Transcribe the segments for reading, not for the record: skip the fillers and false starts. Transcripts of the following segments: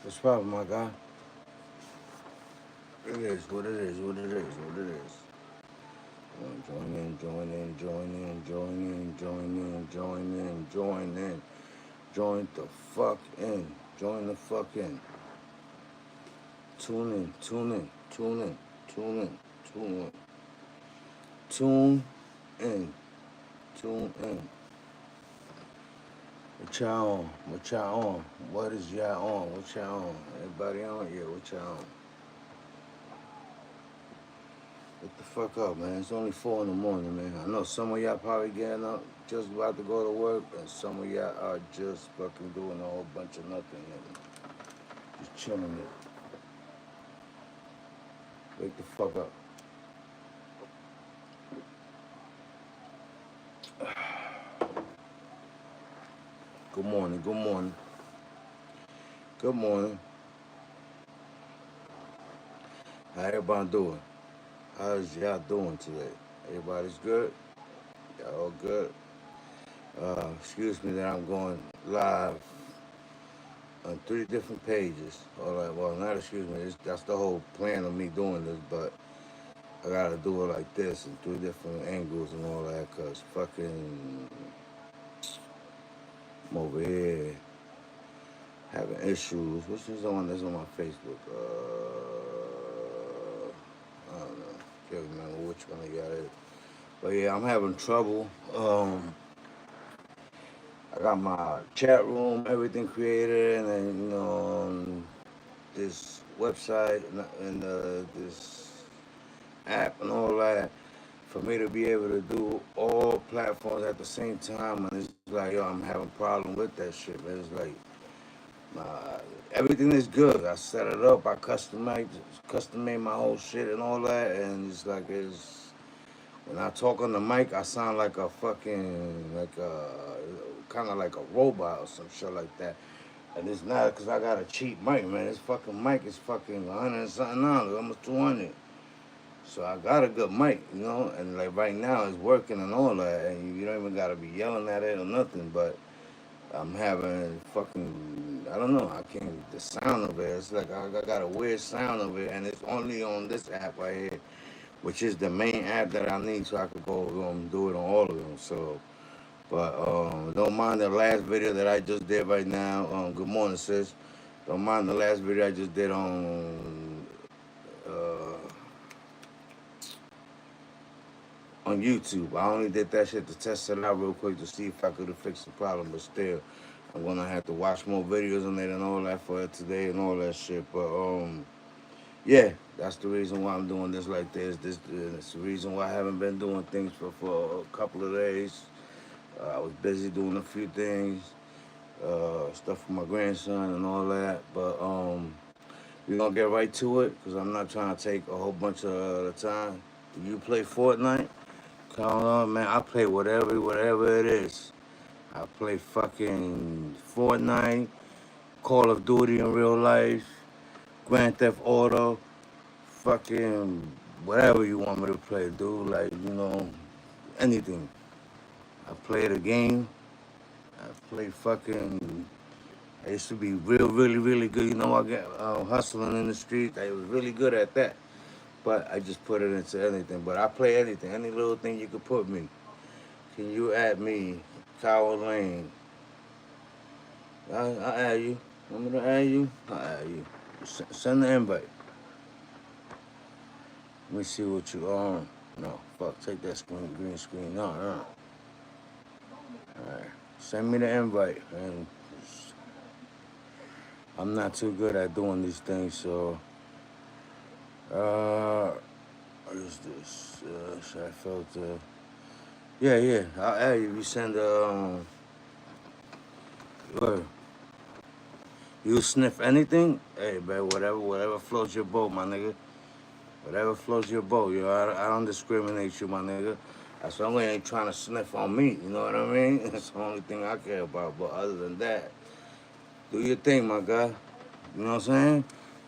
What's problem, my guy? It is what it is, what it is, what it is. Join in, join in, join in, join in, join in, join in, join in. Join the fuck in. Join the fuck in. Tune in, tune in, tune in, tune in, tune in. Tune in, tune in. What y'all on? What y'all on? What is y'all on? What y'all on? Everybody on? Yeah, what y'all on? What the fuck up, man? It's only 4 in the morning, man. I know some of y'all probably getting up, just about to go to work, and some of y'all are just fucking doing a whole bunch of nothing, nigga. Just chilling it. Wake the fuck up. Good morning, good morning. Good morning. How everybody doing? How's y'all doing today? Everybody's good? Y'all all good? Excuse me that I'm going live on 3 different pages. All right, well, not excuse me. That's the whole plan of me doing this, but I gotta do it like this in 3 different angles and all that, cause fucking I'm over here having issues. Which is on this on my Facebook? I don't know. Can't remember which one I got it. But yeah, I'm having trouble. I got my chat room, everything created, and then this website and this app and all that for me to be able to do all platforms at the same time. And it's like, yo, I'm having a problem with that shit, man. It's like, everything is good. I set it up. I custom made my whole shit and all that. And it's like, when I talk on the mic, I sound like a fucking, kind of like a robot or some shit like that. And it's not because I got a cheap mic, man. This fucking mic is fucking 100 and something dollars, almost 200. So I got a good mic, and like right now it's working and all that, and you don't even gotta be yelling at it or nothing. But I'm having fucking, I don't know, I can't, the sound of it, it's like I got a weird sound of it, and it's only on this app right here, which is the main app that I need so I could go do it on all of them. So, but don't mind the last video that I just did right now. Good morning, sis. Don't mind the last video I just did uh, on YouTube. I only did that shit to test it out real quick to see if I could have fixed the problem, but still, I'm gonna have to watch more videos on it and all that for it today and all that shit. But yeah, that's the reason why I'm doing this like this. This the reason why I haven't been doing things for a couple of days. I was busy doing a few things, stuff for my grandson and all that. But we're gonna get right to it because I'm not trying to take a whole bunch of the time. Do you play Fortnite? Come on, man. I play whatever it is. I play fucking Fortnite, Call of Duty in real life, Grand Theft Auto, fucking whatever you want me to play, dude. Like, anything. I play the game. I play fucking. I used to be really good. I get hustling in the street. I was really good at that. But I just put it into anything. But I play anything, any little thing you could put me. Can you add me, Tower Lane? I'll add you. Want me to add you? I'll add you. Send the invite. Let me see what you on. No, fuck, take that green screen. No. Alright. Send me the invite. And I'm not too good at doing these things, so what is this? Should I filter? Yeah, I'll add you. You send what? You sniff anything? Hey, man, whatever floats your boat, my nigga. Whatever floats your boat, I don't discriminate you, my nigga. As long as you ain't trying to sniff on me, you know what I mean? That's the only thing I care about. But other than that, do your thing, my guy. You know what I'm saying?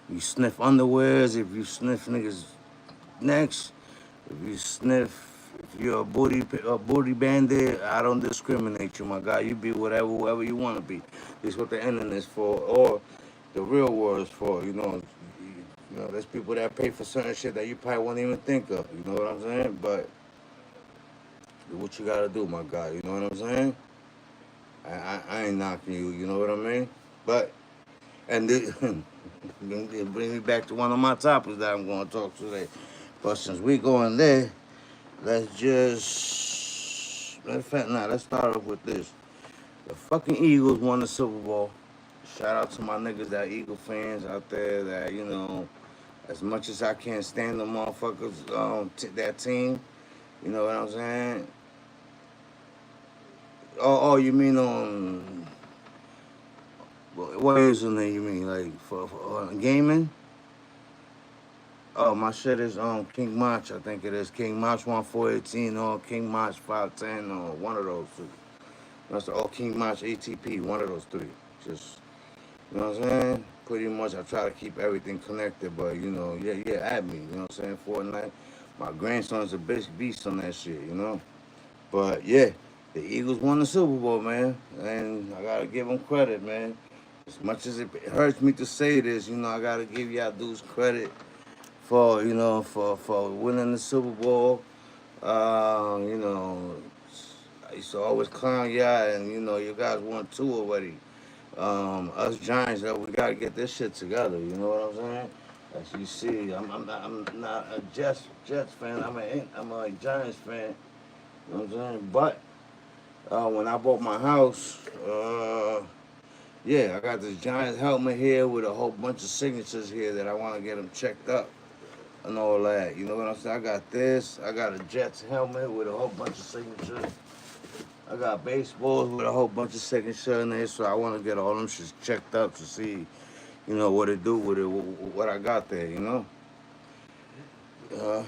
You sniff underwears, if you sniff niggas' necks, if you're a booty bandit, I don't discriminate you, my guy. You be whoever you want to be. This is what the internet is for. Or the real world is for. There's people that pay for certain shit that you probably won't even think of. You know what I'm saying? But do what you gotta do, my guy. You know what I'm saying? I ain't knocking you. You know what I mean? But and this, it brings me back to one of my topics that I'm going to talk today. But since we going there, let's just let's start off with this. The fucking Eagles won the Super Bowl. Shout out to my niggas that Eagle fans out there that as much as I can't stand the motherfuckers, that team. You know what I'm saying? Oh, you mean on what username you mean? Like for gaming? Oh, my shit is King March. I think it is King March 1418 or King March 510 or one of those two. That's King March ATP. One of those three. Just you know what I'm saying? Pretty much, I try to keep everything connected, but yeah, at me. You know what I'm saying? Fortnite. My grandson's a beast on that shit. But yeah, the Eagles won the Super Bowl, man, and I gotta give them credit, man. As much as it hurts me to say this, I gotta give y'all dudes credit for for winning the Super Bowl. You know, I used to always clown y'all, and you guys won two already. Us Giants, we gotta get this shit together. You know what I'm saying? As you see, I'm not a Jets fan. I'm a Giants fan. You know what I'm saying? But when I bought my house, yeah, I got this Giants helmet here with a whole bunch of signatures here that I want to get them checked up and all that. You know what I'm saying? I got this. I got a Jets helmet with a whole bunch of signatures. I got baseballs with a whole bunch of signatures in there, so I want to get all them shit checked up to see, what it do with it, what I got there, Uh,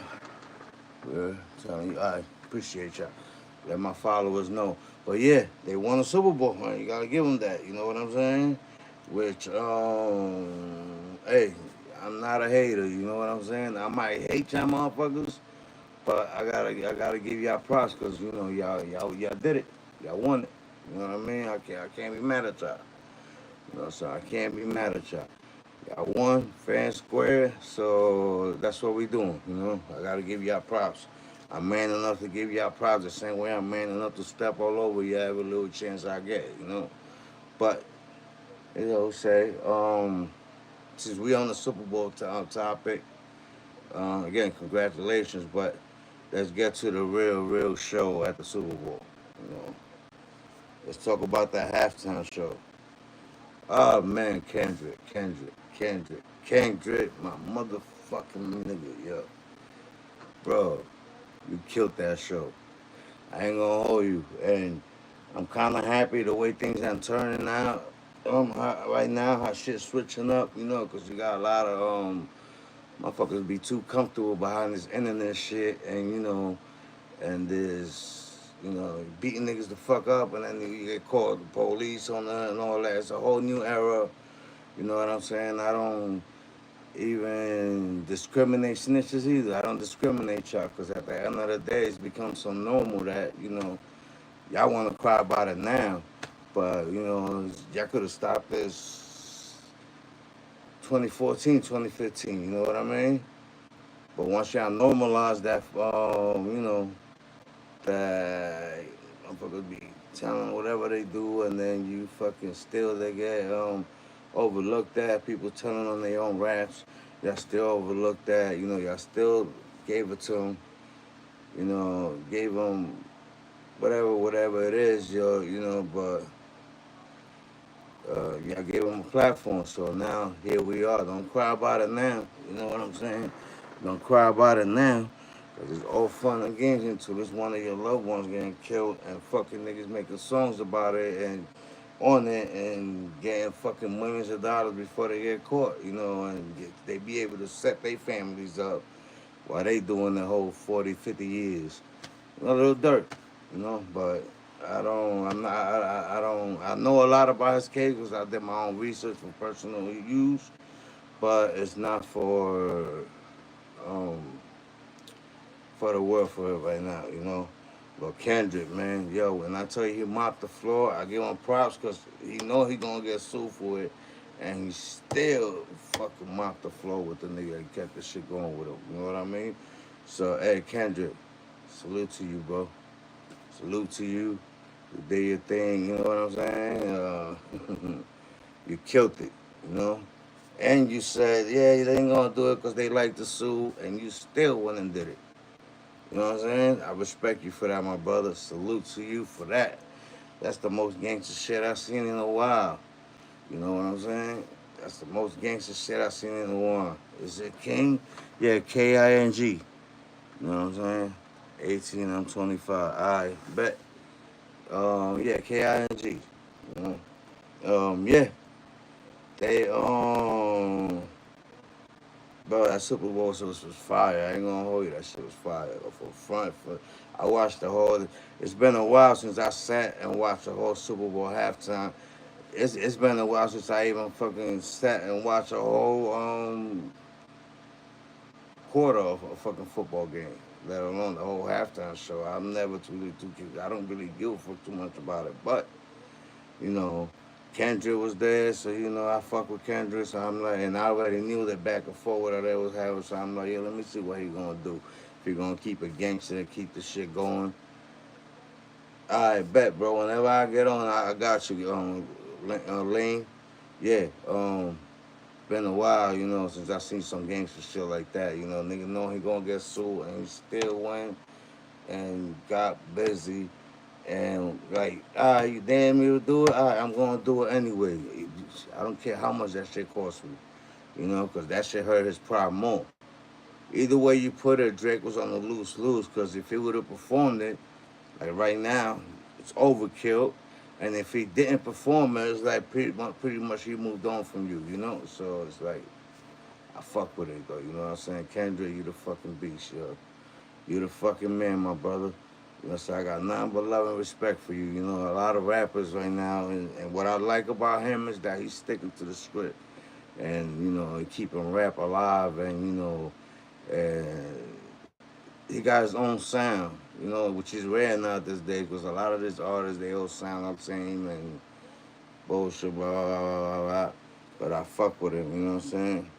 yeah, telling you, I appreciate y'all. Let my followers know. But yeah, they won a Super Bowl, man. You gotta give them that. You know what I'm saying? Which, hey, I'm not a hater. You know what I'm saying? I might hate y'all motherfuckers, but I gotta give y'all props because y'all did it. Y'all won it. You know what I mean? I can't be mad at y'all. So I can't be mad at y'all. Y'all won fair and square, so that's what we doing. I gotta give y'all props. I'm man enough to give y'all props the same way I'm man enough to step all over you every little chance I get. But say since we on the Super Bowl topic, again congratulations. But let's get to the real show at the Super Bowl. You know, let's talk about that halftime show. Oh man, Kendrick, my motherfucking nigga, yo, bro, you killed that show. I ain't gonna hold you, and I'm kind of happy the way things are turning out. Right now, how shit's switching up, because you got a lot of motherfuckers be too comfortable behind this internet shit, and and there's beating niggas the fuck up, and then you get called the police on that and all that. It's a whole new era. You know what I'm saying? I don't even discriminate snitches either. I don't discriminate y'all because at the end of the day, it's become so normal that y'all want to cry about it now, but y'all could have stopped this 2014, 2015. You know what I mean? But once y'all normalize that, that motherfuckers be telling whatever they do, and then you fucking still they get overlooked at. People telling on their own raps, y'all still overlooked that. Y'all still gave it to them. Gave them whatever it is, but y'all gave them a platform. So now here we are. Don't cry about it now. You know what I'm saying? Don't cry about it now. Cause it's all fun and games until this one of your loved ones getting killed and fucking niggas making songs about it and on it and getting fucking millions of dollars before they get caught, and they be able to set their families up while they doing the whole 40, 50 years. A little dirt, but I know a lot about his case because I did my own research for personal use, but it's not um, for the world for it right now. But Kendrick, man, yo, when I tell you he mopped the floor, I give him props because he know he gonna get sued for it, and he still fucking mopped the floor with the nigga and kept the shit going with him. You know what I mean? So, hey, Kendrick, salute to you, bro. Salute to you. You did your thing, you know what I'm saying? You killed it, you know? And you said, yeah, they ain't gonna do it because they like to sue, and you still went and did it. You know what I'm saying? I respect you for that, my brother. Salute to you for that. That's the most gangster shit I've seen in a while. You know what I'm saying? That's the most gangster shit I've seen in a while. Is it King? Yeah, King. You know what I'm saying? 18, I'm 25. I bet. Yeah, King. You know? Yeah. They bro, that Super Bowl shit was fire. I ain't gonna hold you, that shit was fire. For front, I watched the whole. It's been a while since I sat and watched the whole Super Bowl halftime. It's been a while since I even fucking sat and watched a whole quarter of a fucking football game, let alone the whole halftime show. I'm never too. I don't really give a fuck too much about it, but you know, Kendrick was there, so you know I fuck with Kendrick. So I'm like, and I already knew that back and forth that they was having. So I'm like, yeah, let me see what he gonna do. If he gonna keep it gangster and keep the shit going, I bet, bro. Whenever I get on, I got you, Lane. Yeah, been a while, you know, since I seen some gangster shit like that. You know, nigga know he gonna get sued, and he still went and got busy. And like, you damn me to do it. I'm gonna do it anyway. I don't care how much that shit cost me, you know, because that shit hurt his pride more. Either way you put it, Drake was on the lose. Because if he would have performed it, like right now, it's overkill. And if he didn't perform it, it's like pretty much he moved on from you, you know. So it's like I fuck with it though, you know what I'm saying? Kendrick, you the fucking beast, yo. You the fucking man, my brother. You know, so I got nothing but love and respect for you. You know, a lot of rappers right now, and what I like about him is that he's sticking to the script, and you know, he keeping rap alive, and you know, and he got his own sound. You know, which is rare now these days, because a lot of these artists they all sound the same and bullshit, blah blah blah blah blah. But I fuck with him. You know what I'm saying?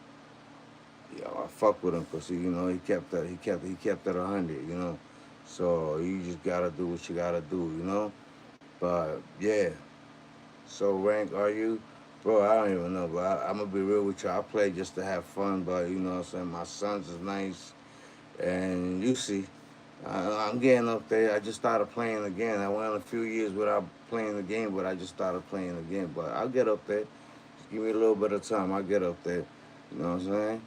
Yo, I fuck with him because you know he kept it 100. You know, so you just gotta do what you gotta do. You know, but yeah. So rank are you, bro? I don't even know, but I'm gonna be real with you. I play just to have fun, but you know what I'm saying. My sons is nice, and you see, I'm getting up there. I just started playing again. I went a few years without playing the game, but I just started playing again. But I'll get up there. Just give me a little bit of time. I'll get up there. You know what I'm saying?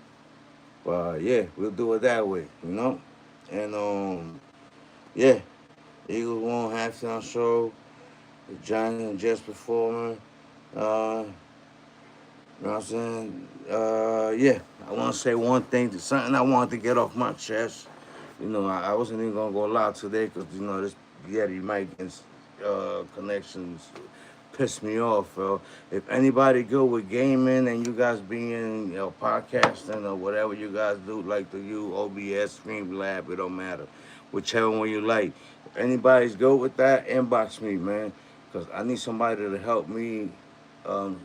But yeah, we'll do it that way, you know? And yeah, Eagles won halftime show. The Giants and Jets performing. You know what I'm saying? Yeah, I want to say one thing, something I wanted to get off my chest. You know, I wasn't even gonna go live today because you know this Yeti mic connections piss me off, bro. If anybody good with gaming and you guys being podcasting or whatever you guys do, like to use OBS, Streamlab, it don't matter, whichever one you like. If anybody's good with that, inbox me, man, because I need somebody to help me. Um,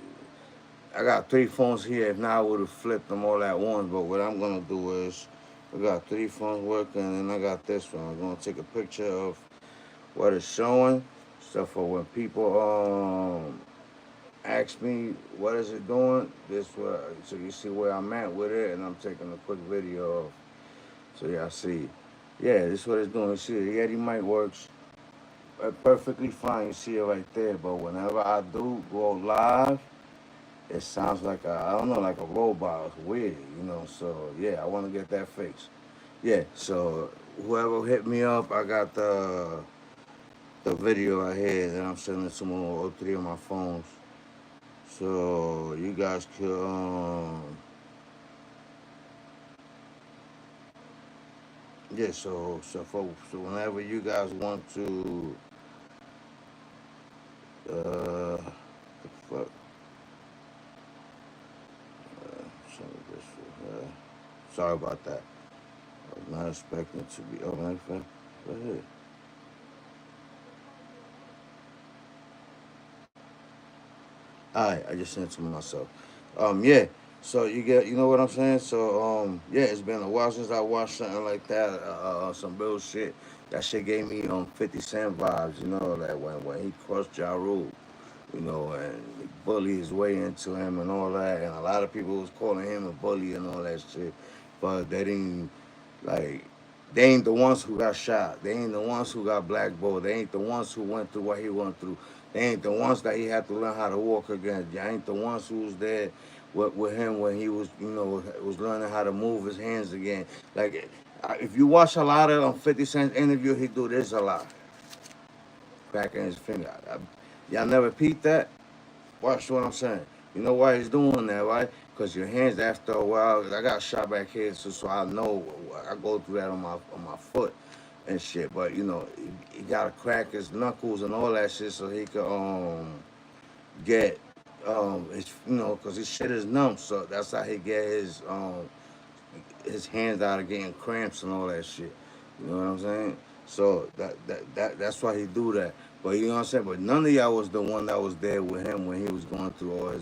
I got three phones here. If not, I would have flipped them all at once. But what I'm gonna do is, I got three phones working, and I got this one. I'm gonna take a picture of what it's showing, so for when people ask me what is it doing, this where so you see where I'm at with it, and I'm taking a quick video of, so y'all see. Yeah, this is what it's doing. You see, the Yeti mic works perfectly fine. You see it right there. But whenever I do go live, it sounds like I don't know, like a robot. It's weird, you know. So yeah, I want to get that fixed. Yeah. So whoever hit me up, I got the video I had, and I'm sending it to all three of my phones. So you guys could yeah. So whenever you guys want to what the fuck. Send this for her. Sorry about that. I was not expecting to be. Oh, matter of fact, go ahead. All right, I just sent it to myself. Yeah. So you know what I'm saying? So yeah, it's been a while since I watched something like that. Some real shit. That shit gave me 50 Cent vibes. You know, like when he crushed Ja Rule. You know, and bully his way into him and all that. And a lot of people was calling him a bully and all that shit, but they didn't like. They ain't the ones who got shot. They ain't the ones who got blackballed. They ain't the ones who went through what he went through. They ain't the ones that he had to learn how to walk again. They ain't the ones who was there with him when he was, was learning how to move his hands again. Like, if you watch a lot of 50 Cent's interview, he do this a lot, cracking his finger. Y'all never peeped that? Watch what I'm saying. You know why he's doing that, right? Because your hands, after a while, I got shot back here, so I know I go through that on my foot and shit. But he gotta crack his knuckles and all that shit so he could get his because his shit is numb. So that's how he get his hands out of getting cramps and all that shit. You know what I'm saying? So that's why he do that. But you know what I'm saying? But none of y'all was the one that was there with him when he was going through all his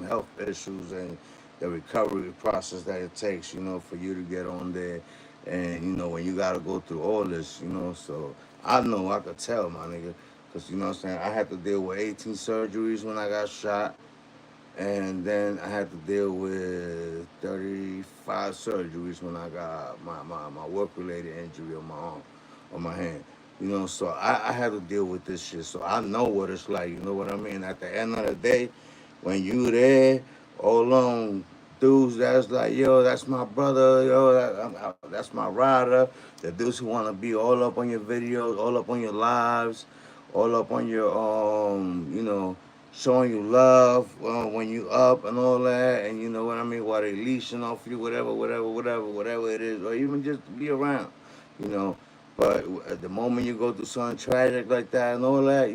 health issues and the recovery process that it takes, for you to get on there. And when you gotta go through all this, so I know I could tell, my nigga. Cause you know what I'm saying? I had to deal with 18 surgeries when I got shot. And then I had to deal with 35 surgeries when I got my work related injury on my arm, on my hand. So I had to deal with this shit. So I know what it's like. You know what I mean? At the end of the day, when you there, all alone, dudes that's like, yo, that's my brother, yo, that's my rider. The dudes who want to be all up on your videos, all up on your lives, all up on your showing you love when you up and all that, and you know what I mean, while they leashing off you, whatever it is, or even just to be around, you know. But at the moment you go through something tragic like that and all that,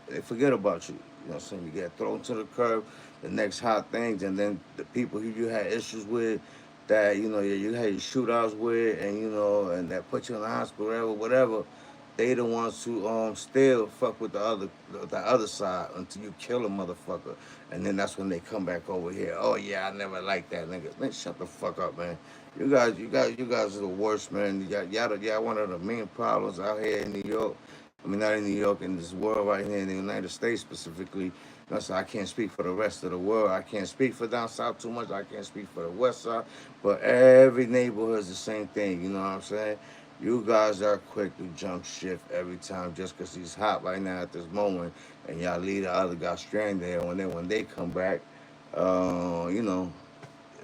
they forget about you. You know what I'm saying? You get thrown to the curb, the next hot things, and then the people who you had issues with, that you had your shootouts with, and and that put you in the hospital, whatever. They the ones who still fuck with the other side until you kill a motherfucker, and then that's when they come back over here. Oh yeah, I never liked that nigga. Man, shut the fuck up, man. You guys are the worst, man. Y'all one of the main problems out here in New York. I mean, not in New York, in this world right here in the United States specifically. So I can't speak for the rest of the world. I can't speak for down south too much. I can't speak for the west side. But every neighborhood is the same thing. You know what I'm saying? You guys are quick to jump shift every time just because he's hot right now at this moment, and y'all leave the other guy stranded. And when they come back, you know,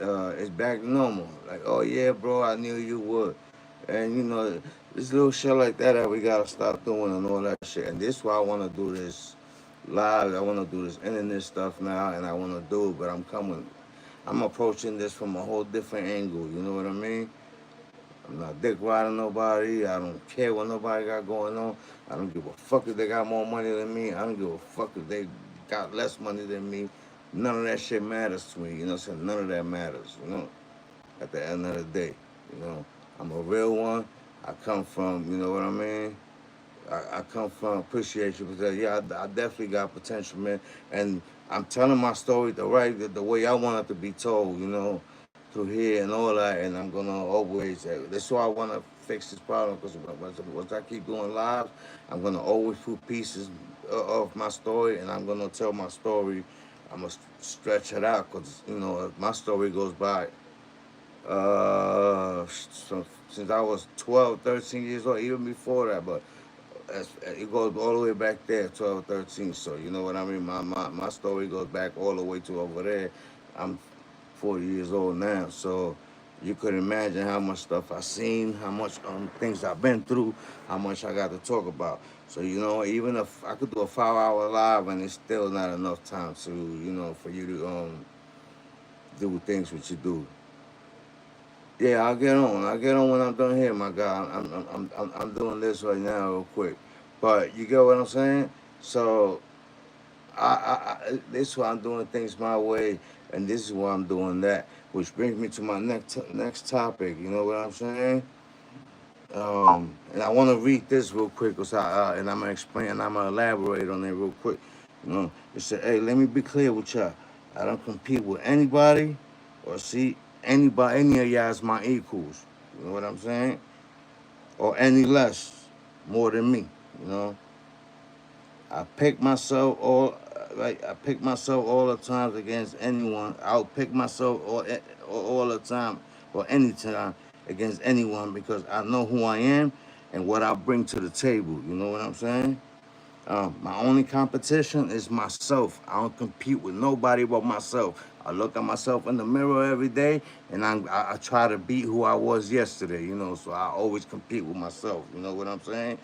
it's back to normal. Like, oh yeah, bro, I knew you would. And this little shit like that we gotta stop doing and all that shit. And this is why I wanna do this live. I wanna do this internet stuff now, and I wanna do it. But I'm approaching this from a whole different angle. You know what I mean? I'm not dick riding nobody. I don't care what nobody got going on. I don't give a fuck if they got more money than me. I don't give a fuck if they got less money than me. None of that shit matters to me. You know what I'm saying? None of that matters, at the end of the day. You know, I'm a real one. I come from, you know what I mean? I come from appreciate you because yeah, I definitely got potential, man. And I'm telling my story the way I want it to be told, through here and all that. And I'm gonna always. That's why I want to fix this problem because once I keep going live, I'm gonna always put pieces of my story, and I'm gonna tell my story. I'm gonna stretch it out because my story goes by since I was 12, 13 years old, even before that, but it goes all the way back there, 12, 13. So you know what I mean. My story goes back all the way to over there. I'm 40 years old now, so you could imagine how much stuff I seen, how much things I've been through, how much I got to talk about. So even if I could do a 5 hour live, and it's still not enough time to for you to do things what you do. Yeah, I'll get on. I'll get on when I'm done here, my guy. I'm doing this right now, real quick. But you get what I'm saying? So this is why I'm doing things my way, and this is why I'm doing that. Which brings me to my next topic. You know what I'm saying? And I want to read this real quick, and I'm gonna explain, and I'm gonna elaborate on it real quick. It said, "Hey, let me be clear with y'all. I don't compete with anybody or see anybody, any of y'all as my equals. You know what I'm saying? Or any less, more than me. You know, I pick myself all the times against anyone. I'll pick myself all the time or any time against anyone because I know who I am and what I bring to the table. You know what I'm saying? My only competition is myself. I don't compete with nobody but myself. I look at myself in the mirror every day, and I try to beat who I was yesterday. You know, so I always compete with myself. You know what I'm saying?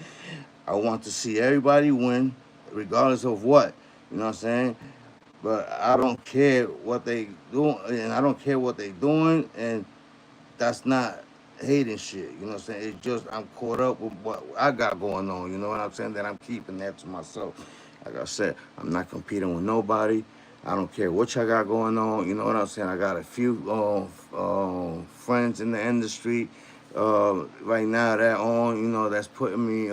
I want to see everybody win, regardless of what. You know what I'm saying? But I don't care what they doing, and I don't care what they doing, and that's not hating shit. You know what I'm saying? It's just I'm caught up with what I got going on. You know what I'm saying? That I'm keeping that to myself. Like I said, I'm not competing with nobody. I don't care what y'all got going on. You know what I'm saying? I got a few friends in the industry right now that on, you know, that's putting me,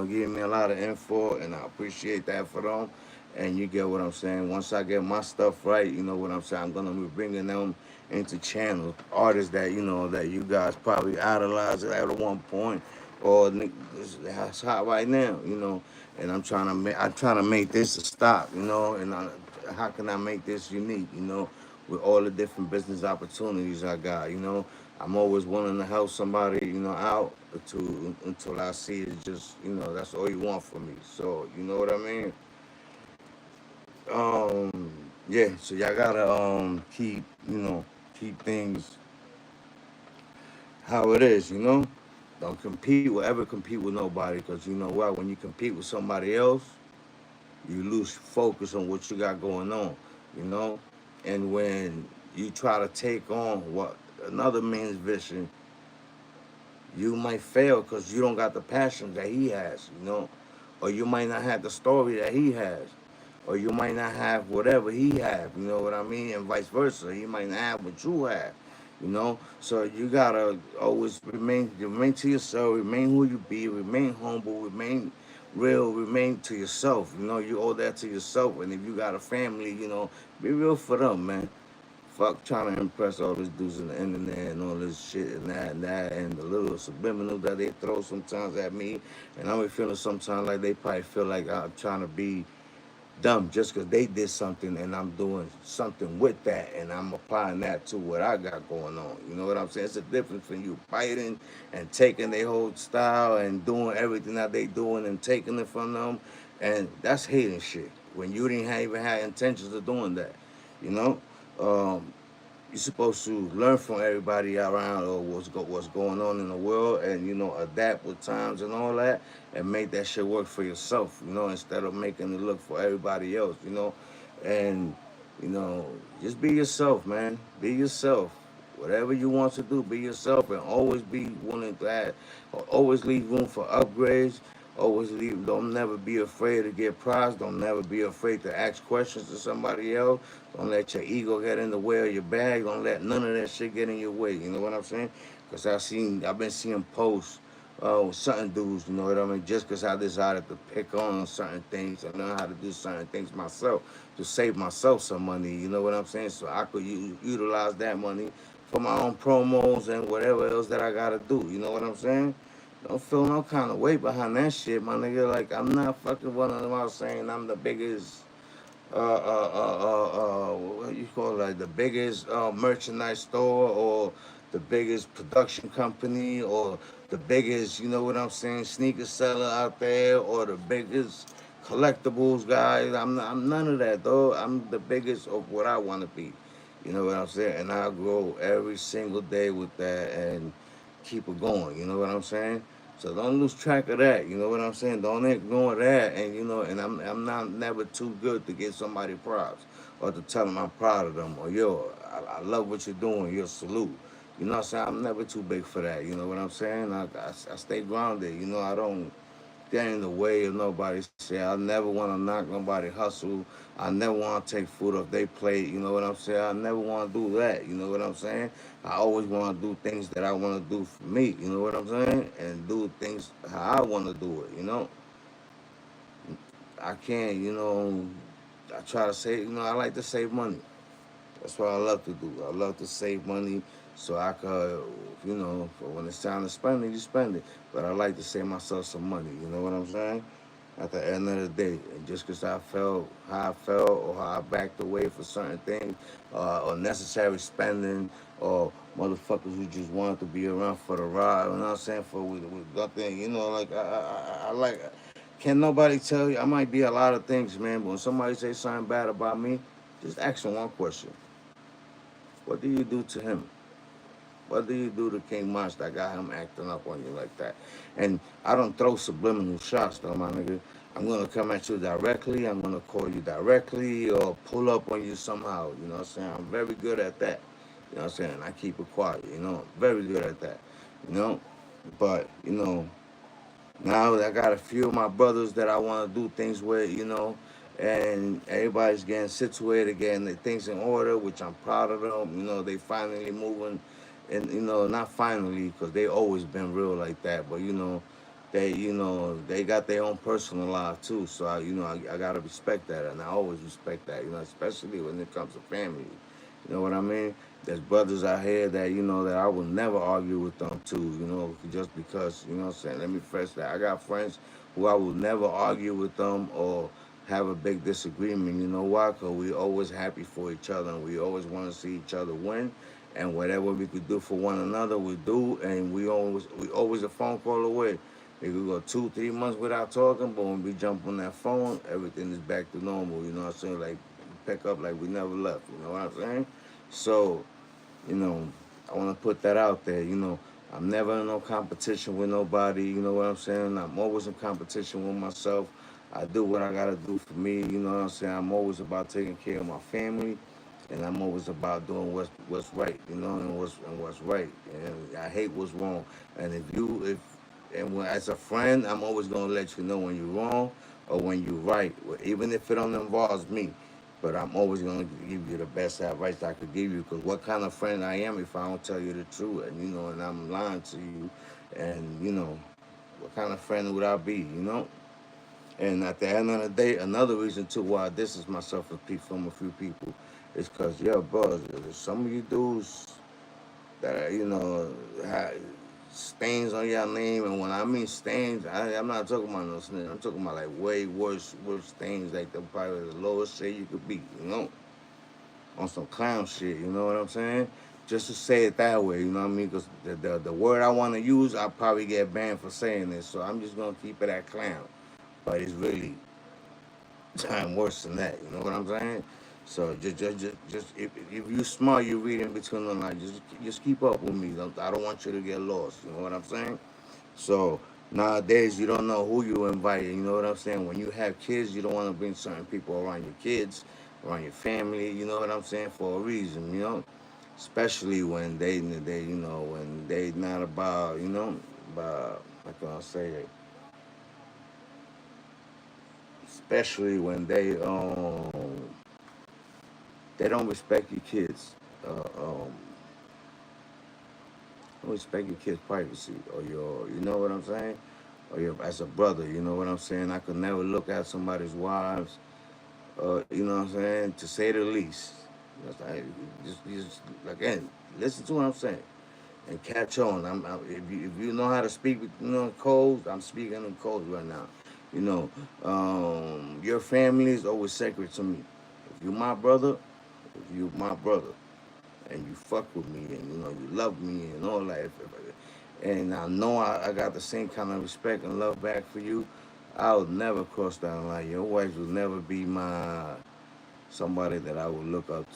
giving me a lot of info, and I appreciate that for them. And you get what I'm saying. Once I get my stuff right, you know what I'm saying. I'm gonna be bringing them into channels, artists that that you guys probably idolized at one point, or that's hot right now, And I'm trying to make this a stop, how can I make this unique, with all the different business opportunities I got. I'm always willing to help somebody, out until I see it. Just that's all you want from me. So you know what I mean. Yeah. So y'all gotta keep things how it is. Don't ever compete with nobody, because you know what? When you compete with somebody else, you lose focus on what you got going on. You know, and when you try to take on what another man's vision, you might fail because you don't got the passion that he has. Or you might not have the story that he has, or you might not have whatever he have. You know what I mean, and vice versa. He might not have what you have. So you gotta always remain to yourself, remain who you be, remain humble, remain real, remain to yourself. You owe that to yourself, and if you got a family, be real for them, man. Fuck trying to impress all these dudes in the internet and all this shit and the little subliminal that they throw sometimes at me. And I be feeling sometimes like they probably feel like I'm trying to be dumb just because they did something and I'm doing something with that and I'm applying that to what I got going on. You know what I'm saying? It's a difference from you fighting and taking their whole style and doing everything that they doing and taking it from them. And that's hating shit when you didn't even have intentions of doing that. You know? Um, you're supposed to learn from everybody around or what's going on in the world, and adapt with times and all that, and make that shit work for yourself, instead of making it look for everybody else, and just be yourself, man. Be yourself. Whatever you want to do, be yourself, and always be willing to add. Always leave room for upgrades. Always leave. Don't never be afraid to get prized. Don't never be afraid to ask questions to somebody else. Don't let your ego get in the way of your bag. Don't let none of that shit get in your way. You know what I'm saying? Because I've been seeing posts with certain dudes. You know what I mean? Just because I decided to pick on certain things and learn how to do certain things myself to save myself some money. You know what I'm saying? So I could utilize that money for my own promos and whatever else that I gotta do. You know what I'm saying? Don't feel no kind of weight behind that shit, my nigga. Like, I'm not fucking one of them out saying I'm the biggest what you call it, like the biggest merchandise store or the biggest production company or the biggest, you know what I'm saying, sneaker seller out there or the biggest collectibles guy. I'm none of that, though. I'm the biggest of what I want to be. You know what I'm saying? And I grow every single day with that and keep it going. You know what I'm saying? So don't lose track of that. You know what I'm saying? Don't ignore that. And and I'm not never too good to give somebody props or to tell them I'm proud of them or I love what you're doing. Your salute. You know what I'm saying? I'm never too big for that. You know what I'm saying? I stay grounded. I don't get in the way of nobody say. I never want to knock nobody hustle. I never want to take food off they plate. You know what I'm saying? I never want to do that. You know what I'm saying? I always want to do things that I want to do for me. You know what I'm saying? And do things how I want to do it. I can't. I try to save. I like to save money. That's what I love to do. I love to save money so I could, for when it's time to spend it, you spend it. But I like to save myself some money. You know what I'm saying? At the end of the day, and just because I felt how I felt or how I backed away for certain things, or necessary spending, or motherfuckers who just wanted to be around for the ride, you know what I'm saying? With nothing, like I like. Can nobody tell you? I might be a lot of things, man. But when somebody say something bad about me, just ask them one question: what do you do to him? What do you do to King Monster that got him acting up on you like that? And I don't throw subliminal shots though, my nigga. I'm gonna come at you directly. I'm gonna call you directly or pull up on you somehow. You know what I'm saying? I'm very good at that. You know what I'm saying? I keep it quiet. Very good at that. You know, but now I got a few of my brothers that I want to do things with. And everybody's getting situated, getting their things in order, which I'm proud of them. They finally moving, and not finally, because they always been real like that. But they got their own personal life too. So I gotta respect that, and I always respect that. Especially when it comes to family. You know what I mean? There's brothers out here that that I will never argue with them too. Just because what I'm saying. Let me fresh that. I got friends who I will never argue with them or have a big disagreement. You know why? Because we always happy for each other, and we always want to see each other win. And whatever we could do for one another, we do. And we always a phone call away. We could go 2, 3 months without talking, but when we jump on that phone, everything is back to normal. You know what I'm saying? Like pick up like we never left. You know what I'm saying? So, you know, I want to put that out there. I'm never in no competition with nobody. You know what I'm saying? I'm always in competition with myself. I do what I gotta do for me. You know what I'm saying? I'm always about taking care of my family, and I'm always about doing what's right. And what's right. And I hate what's wrong. And as a friend, I'm always gonna let you know when you're wrong or when you're right, even if it don't involve me. But I'm always gonna give you the best advice I could give you. Because what kind of friend I am if I don't tell you the truth, and I'm lying to you, and what kind of friend would I be? And at the end of the day, another reason too why I distance myself from a few people is because, yeah, bro, some of you dudes that have stains on your name, and when I mean stains, I'm not talking about no stains. I'm talking about like way worse stains, like the probably the lowest shit you could be, on some clown shit. You know what I'm saying? Just to say it that way, you know what I mean? Because the word I want to use, I'll probably get banned for saying this, so I'm just gonna keep it at clown. But it's really time worse than that. You know what I'm saying? So just if you smart, you read in between the lines. Just keep up with me. I don't want you to get lost. You know what I'm saying? So nowadays, you don't know who you invite. You know what I'm saying? When you have kids, you don't want to bring certain people around your kids, around your family. You know what I'm saying? For a reason. Especially when when they not about about how can I say it? Especially when they don't respect your kids. Don't respect your kids' privacy or you know what I'm saying? Or your as a brother, you know what I'm saying? I could never look at somebody's wives, you know what I'm saying? To say the least. Just again, listen to what I'm saying and catch on. If you know how to speak, codes. I'm speaking in codes right now. You know, your family is always sacred to me. If you my brother, if you my brother, and you fuck with me, and you love me and all that, and I know I got the same kind of respect and love back for you, I would never cross that line. Your wife would never be my somebody that I would look up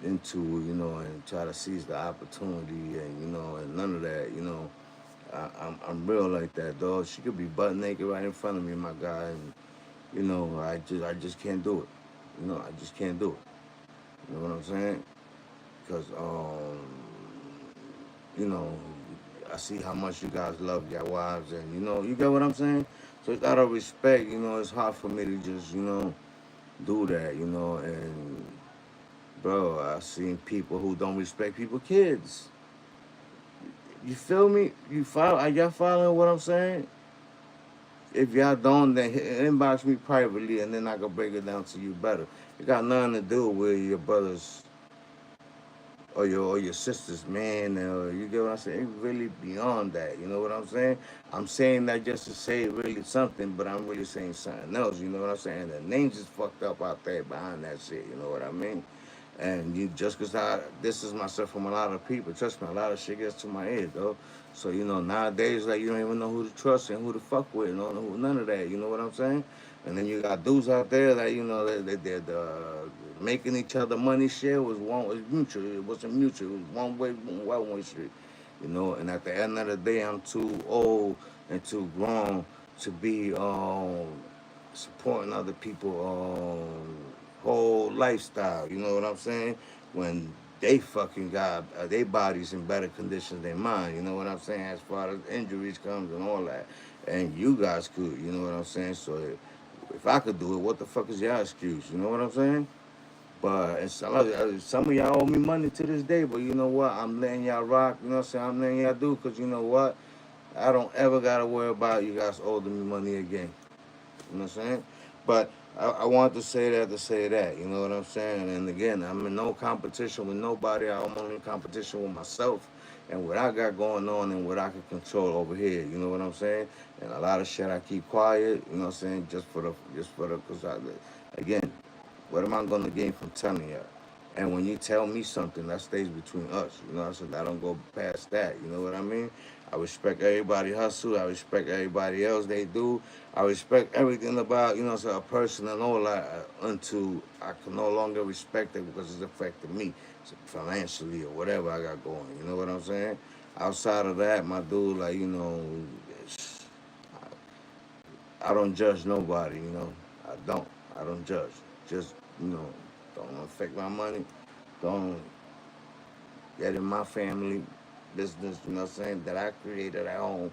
into, and try to seize the opportunity, and and none of that. I'm real like that, dog. She could be butt naked right in front of me, my guy, and I just can't do it. I just can't do it. You know what I'm saying? Because you know, I see how much you guys love your wives, and you get what I'm saying. So it's out of respect, it's hard for me to just do that, and bro, I've seen people who don't respect people kids. You feel me? Are y'all following what I'm saying? If y'all don't, then inbox me privately, and then I can break it down to you better. It got nothing to do with your brother's or your sister's man, or you get what I'm saying? It's really beyond that. You know what I'm saying? I'm saying that just to say really something, but I'm really saying something else. You know what I'm saying? The names is fucked up out there behind that shit. You know what I mean? And you just cause I this is myself from a lot of people. Trust me, a lot of shit gets to my head though. So you know nowadays like you don't even know who to trust and who to fuck with. No, none of that. You know what I'm saying? And then you got dudes out there that you know they're making each other money share was mutual. It wasn't mutual. It was one way street. You know. And at the end of the day, I'm too old and too grown to be supporting other people whole lifestyle. You know what I'm saying? When they fucking got their bodies in better conditions than mine. You know what I'm saying? As far as injuries comes and all that, and you guys could. You know what I'm saying? So if I could do it, what the fuck is y'all excuse? You know what I'm saying? But it's, some of y'all owe me money to this day, but you know what? I'm letting y'all rock. You know what I'm saying? I'm letting y'all do because you know what? I don't ever gotta worry about you guys owing me money again. You know what I'm saying? But I want to say that to say that. You know what I'm saying? And again, I'm in no competition with nobody. I'm only in competition with myself and what I got going on and what I can control over here. You know what I'm saying? And a lot of shit I keep quiet. You know what I'm saying? Because again, what am I gonna gain from telling you? And when you tell me something, that stays between us. You know what I'm saying? I don't go past that. You know what I mean? I respect everybody hustle. I respect everybody else they do. I respect everything about, you know, so a person and all that until I can no longer respect it because it's affecting me financially or whatever I got going. You know what I'm saying? Outside of that, my dude, like, you know, I don't judge nobody, you know. I don't. I don't judge. Just, you know, don't affect my money. Don't get in my family business, you know what I'm saying, that I created at home.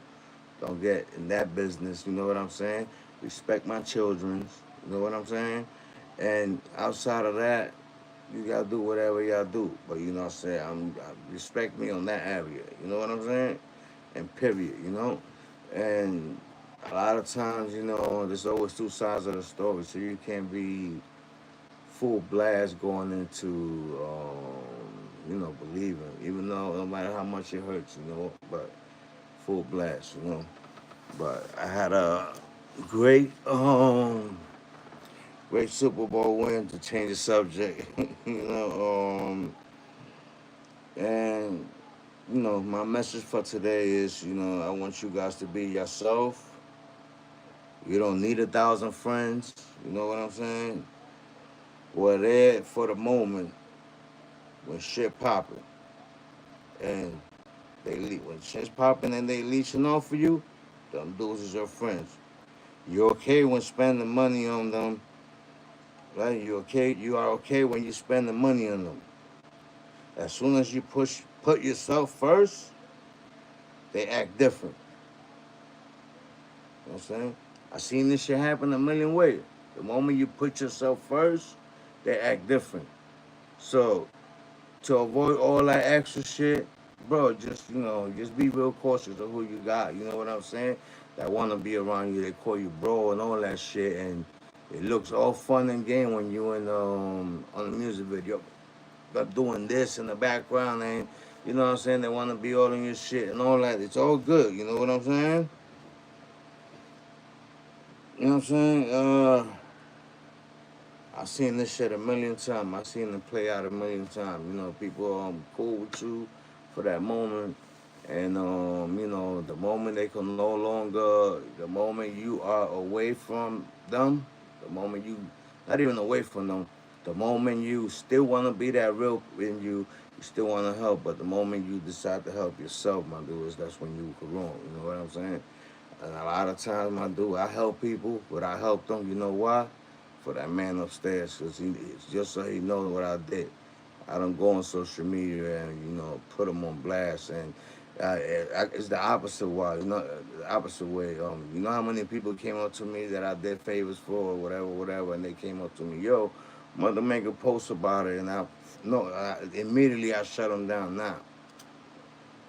Don't get in that business, you know what I'm saying? Respect my children's, you know what I'm saying? And outside of that, you gotta do whatever y'all do. But you know what I'm saying? Respect me on that area, you know what I'm saying? And period, you know? And a lot of times, you know, there's always two sides of the story, so you can't be full blast going into, you know, believing, even though no matter how much it hurts, you know, but full blast, you know. But I had a great, great Super Bowl win to change the subject, you know, and you know, my message for today is, you know, I want you guys to be yourself. You don't need 1,000 friends. You know what I'm saying? We're there for the moment when shit popping, and when shit's popping and they leeching off of you. Them dudes is your friends. You're okay when spending money on them, right? You okay? You are okay when you spend the money on them. As soon as you put yourself first, they act different. You know what I'm saying? I seen this shit happen a million ways. The moment you put yourself first, they act different. So to avoid all that extra shit, bro, just you know, just be real cautious of who you got. You know what I'm saying? That wanna be around you, they call you bro and all that shit, and it looks all fun and game when you in on the music video, but doing this in the background and you know what I'm saying? They wanna be all in your shit and all that. It's all good. You know what I'm saying? You know what I'm saying? I seen this shit a million times. I seen it play out a million times. You know, people cool with you for that moment, and you know, the moment they can no longer, the moment you are away from them, the moment you, not even away from them, the moment you still want to be that real in you, you still want to help, but the moment you decide to help yourself, my dude, that's when you go wrong. You know what I'm saying? And a lot of times, my dude, I help people, but I help them. You know why? For that man upstairs, because it's just so he knows what I did. I don't go on social media and you know put him on blast, and it's the opposite way. You know, the opposite way. You know how many people came up to me that I did favors for, or whatever, whatever, and they came up to me, yo, mother make a post about it, and immediately I shut them down. Now,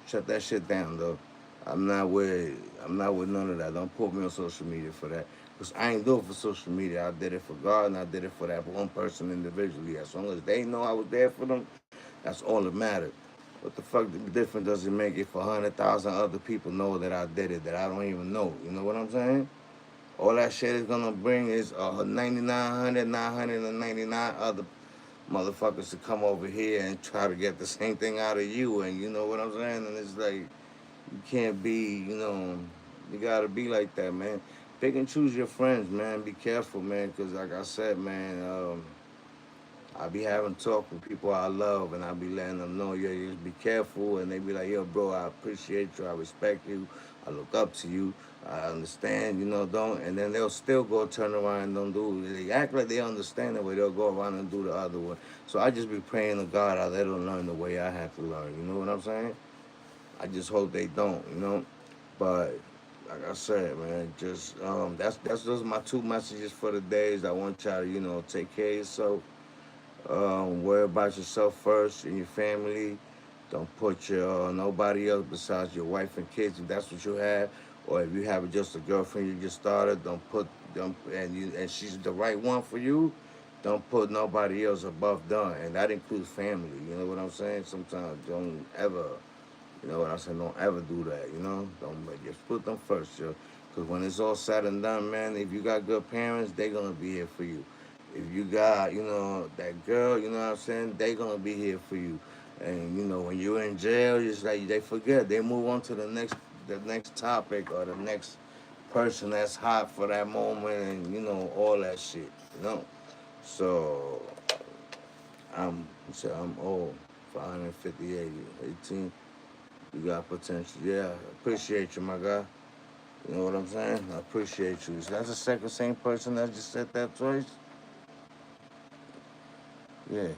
shut that shit down, though. I'm not with none of that. Don't put me on social media for that. Cause I ain't do it for social media. I did it for God and I did it for that one person individually. As long as they know I was there for them, That's all that matters. What the fuck difference does it make if 100,000 other people know that I did it that I don't even know? You know what I'm saying? All that shit is gonna bring is 999 other motherfuckers to come over here and try to get the same thing out of you. And you know what I'm saying? And it's like, you can't be, you gotta be like that, man. Pick and choose your friends, man. Be careful, man, because like I said, man, I be having talk with people I love, and I be letting them know, yo, you just be careful, and they be like, yo, bro, I appreciate you, I respect you, I look up to you, I understand, don't, and then they'll still go turn around and don't do it. They act like they understand the way they'll go around and do the other one. So I just be praying to God I let them learn the way I have to learn. You know what I'm saying? I just hope they don't. But like I said, man, just that's those are my two messages for the days. I want y'all to take care of yourself. Worry about yourself first and your family. Don't put your nobody else besides your wife and kids if that's what you have, or if you have just a girlfriend you just started. Don't and she's the right one for you. Don't put nobody else above them, and that includes family. You know what I'm saying? Sometimes don't ever, you know what I'm saying? Don't ever do that. Don't just put them first, yo. Because when it's all said and done, man, if you got good parents, they gonna be here for you. If you got, that girl, you know what I'm saying, they gonna be here for you. And when you're in jail, it's like they forget. They move on to the next topic or the next person that's hot for that moment, and all that shit. You know. So I'm old, 558, 18. You got potential. Yeah, appreciate you, my guy. You know what I'm saying? I appreciate you. So that's the second same person that just said that twice. Yeah.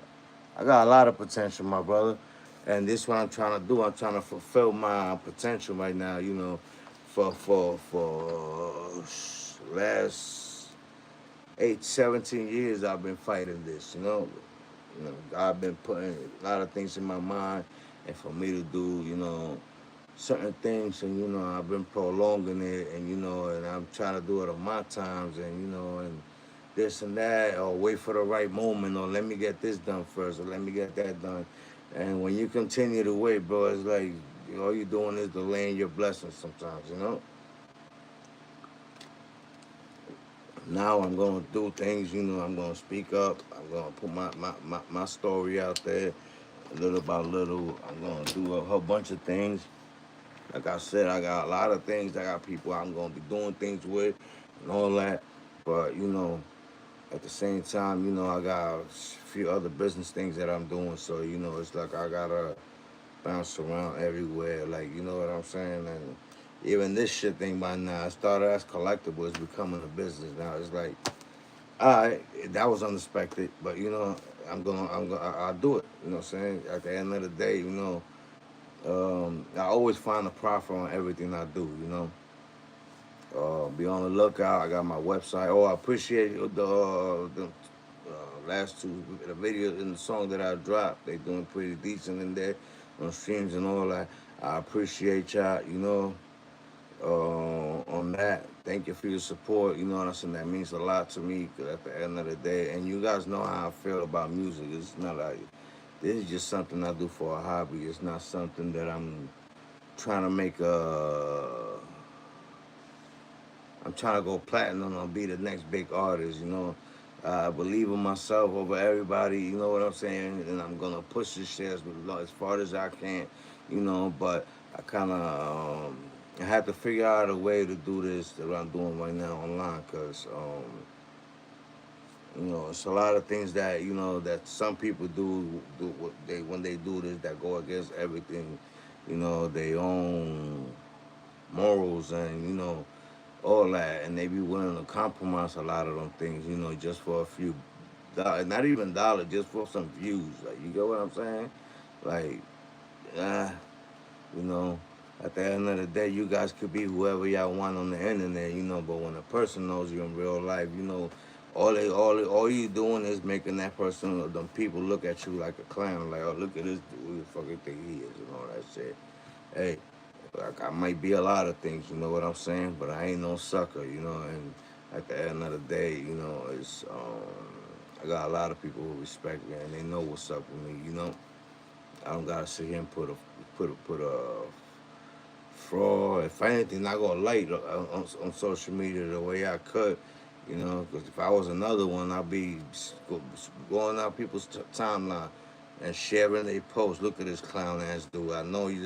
I got a lot of potential, my brother. And this is what I'm trying to do. I'm trying to fulfill my potential right now, for last 17 years I've been fighting this. I've been putting a lot of things in my mind and for me to do, certain things, and I've been prolonging it, and and I'm trying to do it on my times, and and this and that, or wait for the right moment, or let me get this done first, or let me get that done. And when you continue to wait, bro, it's like all you're doing is delaying your blessings sometimes. Now I'm gonna do things, I'm gonna speak up, I'm gonna put my story out there little by little. I'm gonna do a whole bunch of things. Like I said, I got a lot of things. I got people I'm gonna be doing things with and all that. But at the same time, I got a few other business things that I'm doing. So it's like I gotta bounce around everywhere. Like what I'm saying. And even this shit thing by now, it started as collectible, it's becoming a business now. It's like, all right, that was unexpected, but I'll do it. You know what I'm saying? At the end of the day, I always find a profit on everything I do. Be on the lookout. I got my website. Oh, I appreciate the last two the videos and the song that I dropped. They doing pretty decent in there on streams and all that. I appreciate y'all. On that. Thank you for your support. You know what I'm saying? That means a lot to me. 'Cause at the end of the day, and you guys know how I feel about music. It's not like this is just something I do for a hobby. It's not something that trying to make a. I'm trying to go platinum or be the next big artist. I believe in myself over everybody. You know what I'm saying? And I'm gonna push this shit as far as I can. But I kind of I had to figure out a way to do this that I'm doing right now online, cause it's a lot of things that that some people do what they when they do this that go against everything, their own morals and all that, and they be willing to compromise a lot of them things, just for a few dollars, not even dollars, just for some views. Like you get what I'm saying? Like, uh, you know, at the end of the day, you guys could be whoever y'all want on the internet, but when a person knows you in real life, all you doing is making that person or them people look at you like a clown, like, oh, look at this dude, who the fuck you think he is, and all that shit. Hey, like I might be a lot of things, you know what I'm saying, but I ain't no sucker, and at the end of the day, it's I got a lot of people who respect me and they know what's up with me. I don't gotta sit here and put a fraud. If anything, I go light on social media the way I could, you know. Because if I was another one, I'd be going out people's timeline and sharing their posts. Look at this clown ass dude. I know you.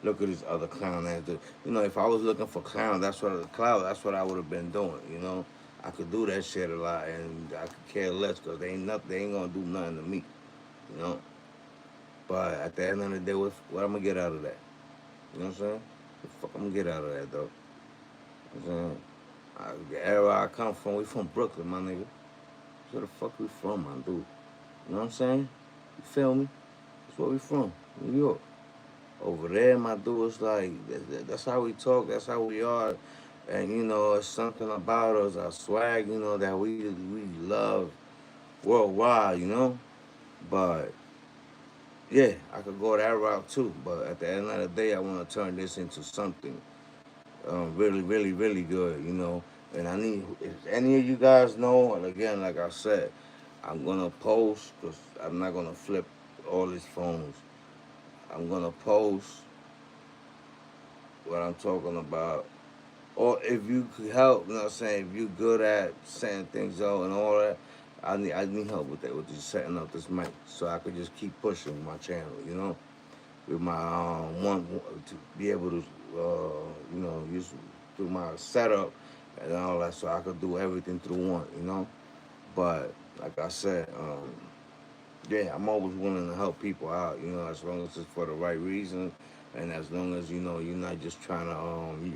Look at this other clown ass dude. You know, if I was looking for clown, that's what I would have been doing. You know, I could do that shit a lot, and I could care less because they ain't gonna do nothing to me. You know. But at the end of the day, what I'm gonna get out of that? You know what I'm saying? The fuck I'm gonna get out of that though. You know what I'm saying? The area I come from, we from Brooklyn, my nigga. Where the fuck we from, my dude? You know what I'm saying? You feel me? That's where we from, New York. Over there, my dude, it's like that's how we talk. That's how we are. And you know, it's something about us, our swag, you know, that we love worldwide, you know. But yeah, I could go that route too. But at the end of the day, I want to turn this into something really good, you know. And I need, if any of you guys know, and again, like I said, I'm gonna post because I'm not gonna flip all these phones. I'm gonna post what I'm talking about. Or if you could help, you know what I'm saying, if you good at setting things out and all that, I need help with that, with just setting up this mic so I could just keep pushing my channel, you know, with my one to be able to you know, use through my setup and all that, so I could do everything through one, you know. But like I said, yeah, I'm always willing to help people out, you know, as long as it's for the right reason, and as long as you know you're not just trying to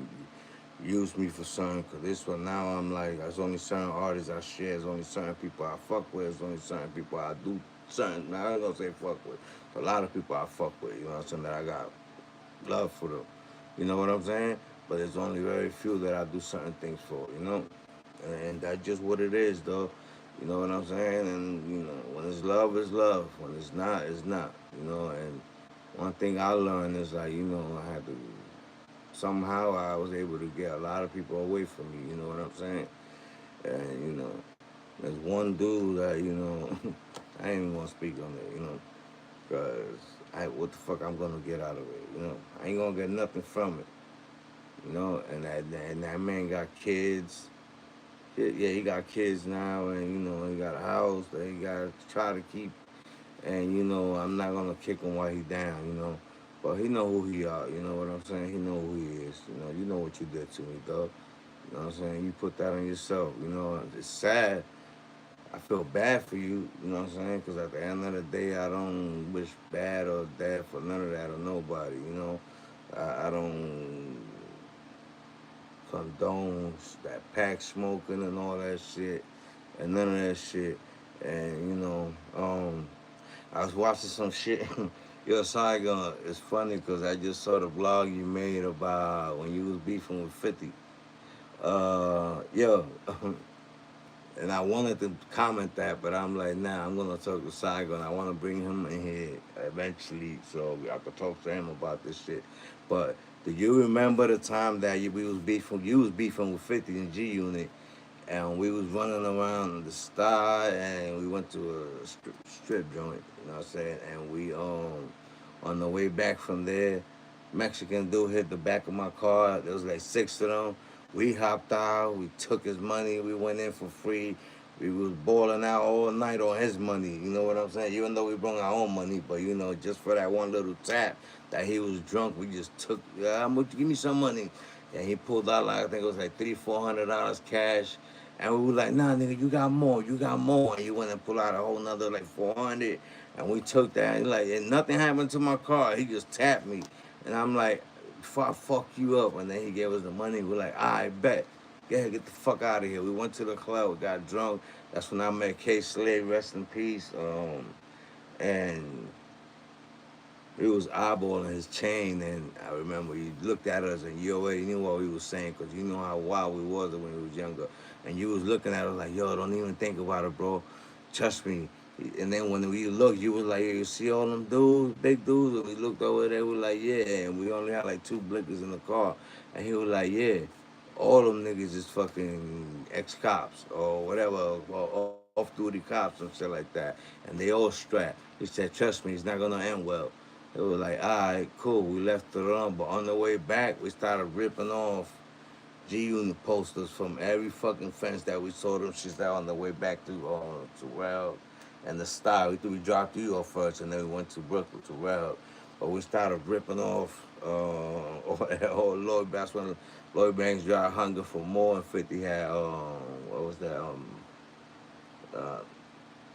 use me for something. Cause this one now I'm like, there's only certain artists I share, there's only certain people I fuck with, there's only certain people I do certain. Now I ain't gonna say fuck with. A lot of people I fuck with, you know what I'm saying, that I got love for them. You know what I'm saying? But there's only very few that I do certain things for, you know? And that's just what it is, though. You know what I'm saying? And, you know, when it's love, it's love. When it's not, it's not. You know, and one thing I learned is like, you know, I had to, somehow I was able to get a lot of people away from me, you know what I'm saying? And, you know, there's one dude that, you know, I ain't even gonna speak on it, you know, because what the fuck I'm gonna get out of it, you know? I ain't gonna get nothing from it, you know? And that man got kids. Yeah, he got kids now, and you know he got a house that he got to try to keep. And you know I'm not gonna kick him while he down, you know. But he know who he are, you know what I'm saying? He know who he is, you know what you did to me, dog. You know what I'm saying? You put that on yourself, you know. It's sad. I feel bad for you, you know what I'm saying? Because at the end of the day, I don't wish bad or bad for none of that or nobody, you know. I don't condones that pack smoking and all that shit and none of that shit. And I was watching some shit. Yo, Saigon, it's funny because I just saw the vlog you made about when you was beefing with 50. Yo, and I wanted to comment that, but I'm like, nah, I'm gonna talk to Saigon. I want to bring him in here eventually, so I could talk to him about this shit. But do you remember the time that we was beefing? You was beefing with 50 in G Unit, and we was running around the star, and we went to a strip joint. You know what I'm saying? And we on the way back from there, Mexican dude hit the back of my car. There was like six of them. We hopped out. We took his money. We went in for free. We was balling out all night on his money. You know what I'm saying? Even though we brought our own money, but you know, just for that one little tap that he was drunk, we just took. Yeah, how much? Give me some money. And he pulled out like I think it was like $300-400 cash. And we were like, nah, nigga, you got more, you got more. And he went and pulled out a whole nother like 400. And we took that. And like, and nothing happened to my car. He just tapped me. And I'm like, before I fuck you up. And then he gave us the money. We're like, I bet. Go ahead, get the fuck out of here. We went to the club, we got drunk. That's when I met K Slade, rest in peace. And we was eyeballing his chain, and I remember he looked at us, and you already knew what we was saying, because you know how wild we was when we was younger. And you was looking at us like, yo, don't even think about it, bro. Trust me. And then when we looked, you was like, you see all them dudes, big dudes? And we looked over there, we were like, yeah. And we only had like two blinkers in the car. And he was like, yeah, all them niggas is fucking ex-cops or whatever, or off-duty cops and shit like that, and they all strapped. He said, "Trust me, it's not gonna end well." It was like, all right, cool. We left the run, but on the way back, we started ripping off G-Unit posters from every fucking fence that we saw them shits out on the way back to Rail and the Star. We dropped you off first, and then we went to Brooklyn to Rail. But we started ripping off all Lloyd. That's when Lloyd Banks dropped Hunger for More, and 50 had what was that uh,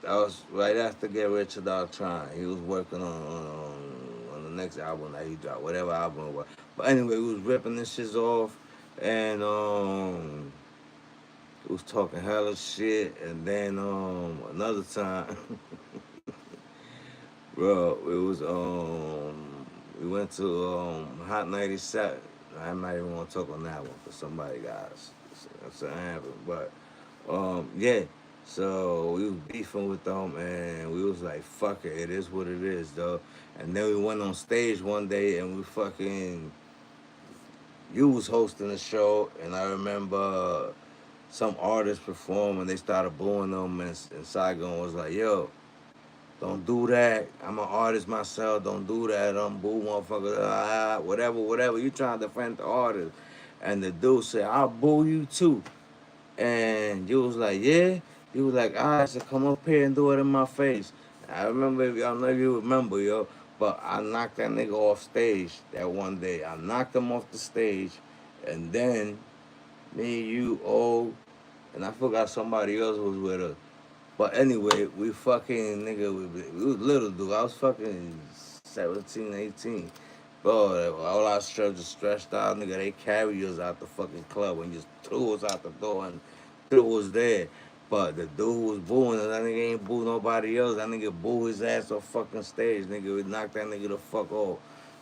that was right after Get Rich or Die Trying. He was working on the next album that he dropped, whatever album it was. But anyway, we was ripping this shit off, and we was talking hella shit, and then another time, bro, it was we went to Hot 97. I'm not even gonna talk on that one because somebody got something happened, but yeah. So we was beefing with them, and we was like, "Fuck it, it is what it is, though." And then we went on stage one day, and we fucking you was hosting the show, and I remember some artists perform, and they started booing them, and Saigon was like, "Yo, don't do that. I'm an artist myself. Don't do that. Don't boo motherfuckers. Whatever, whatever. You trying to defend the artist." And the dude said, "I'll boo you too." And you was like, "Yeah." You was like, "All right, so come up here and do it in my face." I remember, I don't know if you remember, yo, but I knocked that nigga off stage that one day. I knocked him off the stage, and then me, you, and I forgot somebody else was with us. But anyway, we fucking nigga, we was little dude. I was fucking 17, 18. Bro, all our shirts are stretched out, nigga. They carry us out the fucking club and just threw us out the door and threw us there. But the dude who was booing us, that nigga ain't boo nobody else. That nigga boo his ass off fucking stage. Nigga, we knocked that nigga the fuck off.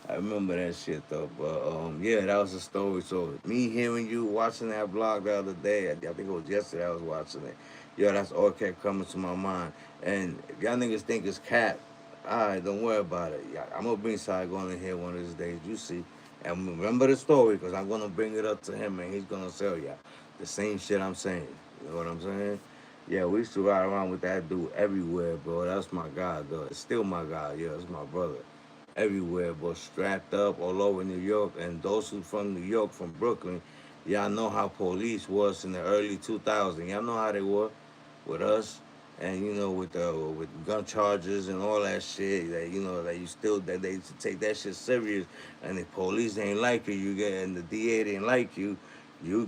I remember that shit though. But yeah, that was the story. So me hearing you watching that vlog the other day, I think it was yesterday I was watching it. Yo, that's all kept coming to my mind. And if y'all niggas think it's cap, alright, don't worry about it. Yeah, I'm gonna bring Saigon in here one of these days. You see, and remember the story because I'm gonna bring it up to him and he's gonna tell ya the same shit I'm saying. You know what I'm saying? Yeah, we used to ride around with that dude everywhere, bro. That's my guy, though. It's still my guy. Yeah, it's my brother. Everywhere, bro. Strapped up all over New York. And those who from New York, from Brooklyn, y'all know how police was in the early 2000s. Y'all know how they were with us, and with gun charges and all that shit. That that you still that they used to take that shit serious, and the police ain't like you get, and the DA didn't like you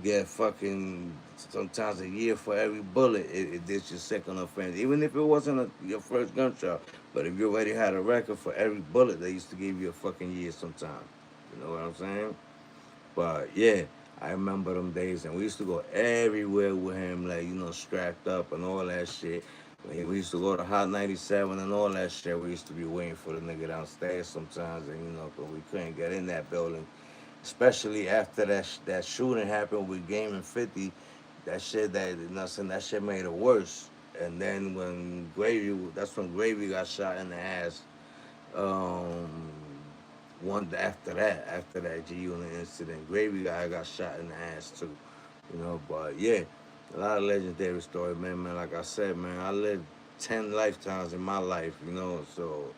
get fucking sometimes a year for every bullet. It did your second offense, even if it wasn't your first gunshot. But if you already had a record for every bullet, they used to give you a fucking year sometimes. You know what I'm saying? But yeah, I remember them days, and we used to go everywhere with him, like strapped up and all that shit. We used to go to Hot 97 and all that shit. We used to be waiting for the nigga downstairs sometimes, and 'cause we couldn't get in that building, especially after that shooting happened with Game and 50. That shit, that shit made it worse. And then that's when Gravy got shot in the ass. Um, one after that G Unit incident, Gravy guy got shot in the ass too. But yeah, a lot of legendary story, man. Like I said, man, I lived 10 lifetimes in my life, so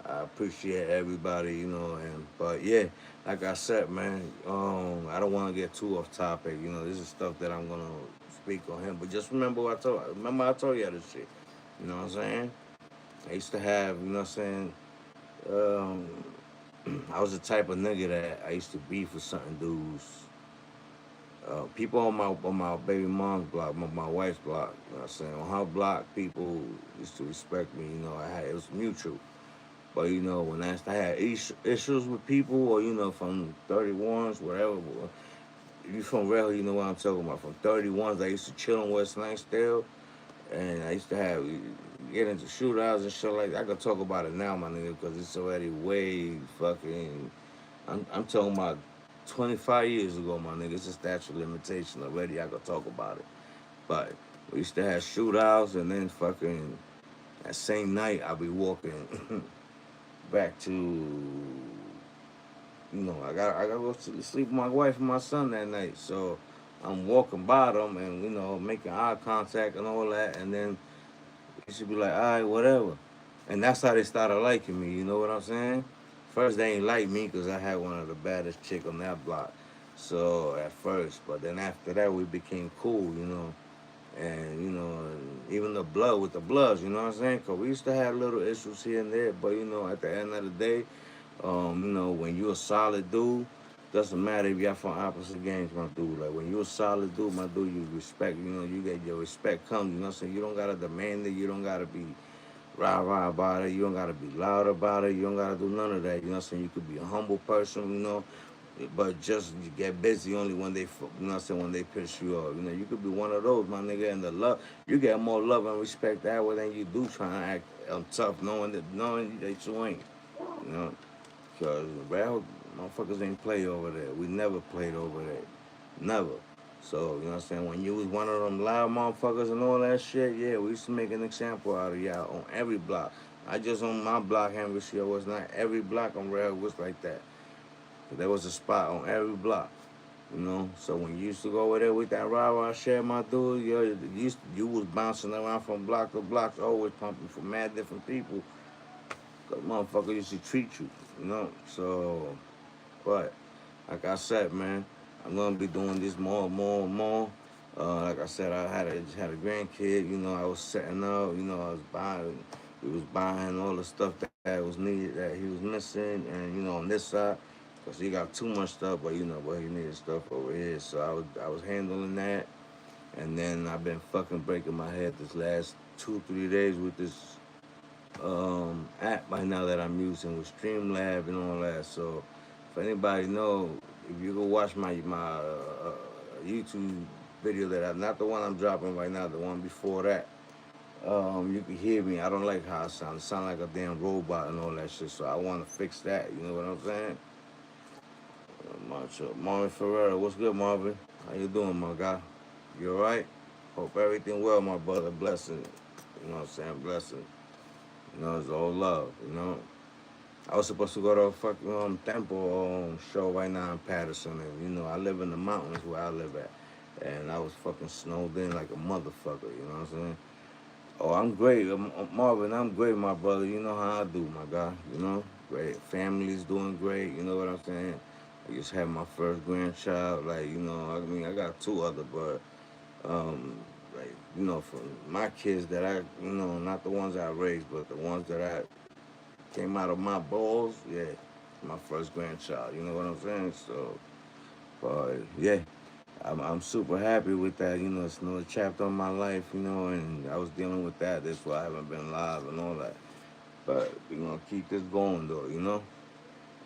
I appreciate everybody, and but yeah, like I said, man, I don't want to get too off topic. This is stuff that I'm gonna speak on him. But just remember what I told. Remember I told you this shit. You know what I'm saying? I used to have, you know what I'm saying. Um, I was the type of nigga that I used to beef with certain dudes. People on my baby mom's block, my wife's block. You know what I'm saying? On her block, people used to respect me. It was mutual. But when I had issues with people, or from 31s, whatever. If you from Real, you know what I'm talking about. From 31s, I used to chill in West Lansdale, and I used to get into shootouts and shit like that. I could talk about it now, my nigga, because it's already way fucking. I'm talking about 25 years ago, my nigga. It's a statute of limitation already. I could talk about it, but we used to have shootouts, and then fucking that same night I'll be walking back to I got to go to sleep with my wife and my son that night. So I'm walking by them and making eye contact and all that, and then used to be like, all right, whatever. And that's how they started liking me. You know what I'm saying? First, they ain't like me because I had one of the baddest chick on that block. So at first, but then after that, we became cool. And even the blood with the bloods. You know what I'm saying? Cause we used to have little issues here and there, but at the end of the day, when you're a solid dude, doesn't matter if you're from opposite gangs, my dude. Like when you're a solid dude, my dude, you respect. You get your respect comes. You know what I'm saying? You don't gotta demand it. You don't gotta be rah rah about it. You don't gotta be loud about it. You don't gotta do none of that. You know what I'm saying? You could be a humble person. But just you get busy only when when they piss you off. You could be one of those, my nigga, and the love, you get more love and respect that way than you do trying to act tough, knowing that you ain't, you know. Cause real motherfuckers ain't play over there. We never played over there, never. So you know what I'm saying. When you was one of them loud motherfuckers and all that shit, yeah, we used to make an example out of y'all on every block. Not just on my block, Henry Shit was not every block on Red was like that. There was a spot on every block. So when you used to go over there with that rah rah shit, my dude, you was bouncing around from block to block, always pumping for mad different people. Cause motherfucker used to treat you. So, but like I said, man, I'm gonna be doing this more and more and more. Like I said, I had a grandkid. I was setting up. I was buying. We was buying all the stuff that was needed that he was missing, and on this side, cause he got too much stuff, but he needed stuff over here. So I was handling that, and then I've been fucking breaking my head this last 2 3 days with this app by now that I'm using with Streamlab and all that. So if anybody know, if you go watch my YouTube video that not the one I'm dropping right now, the one before that, you can hear me. I don't like how I sound. I sound like a damn robot and all that shit. So I want to fix that. You know what I'm saying? Marvin Ferreira, what's good, Marvin? How you doing, my guy? You alright? Hope everything well, my brother. Blessing. You know what I'm saying? Blessing. It's all love. I was supposed to go to a fucking temple show right now in Patterson, and I live in the mountains where I live at, and I was fucking snowed in like a motherfucker. You know what I'm saying? Oh, I'm great, Marvin. I'm great, my brother. You know how I do, my guy. Great. Family's doing great. You know what I'm saying? I just had my first grandchild. Like, I mean, I got two other, but um, like, for my kids that not the ones I raised, but the ones that I came out of my balls, yeah, my first grandchild. You know what I'm saying? So, but yeah, I'm super happy with that. It's another chapter of my life. And I was dealing with that. That's why I haven't been live and all that. But we're gonna keep this going though.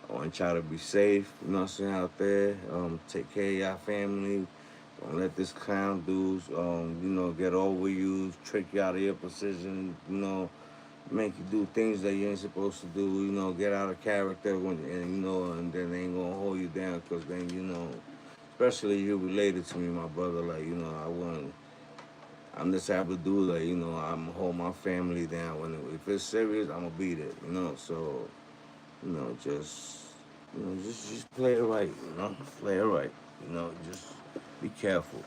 I want y'all to be safe. You know what I'm saying out there. Take care of y'all family. Don't let this clown dudes, get over you, trick you out of your position. Make you do things that you ain't supposed to do. Get out of character and then they ain't gonna hold you down because then especially you related to me, my brother. Like I'm this type of dude. Like I'm gonna hold my family down when if it's serious, I'm gonna beat it. So just just play it right. Play it right. Just be careful.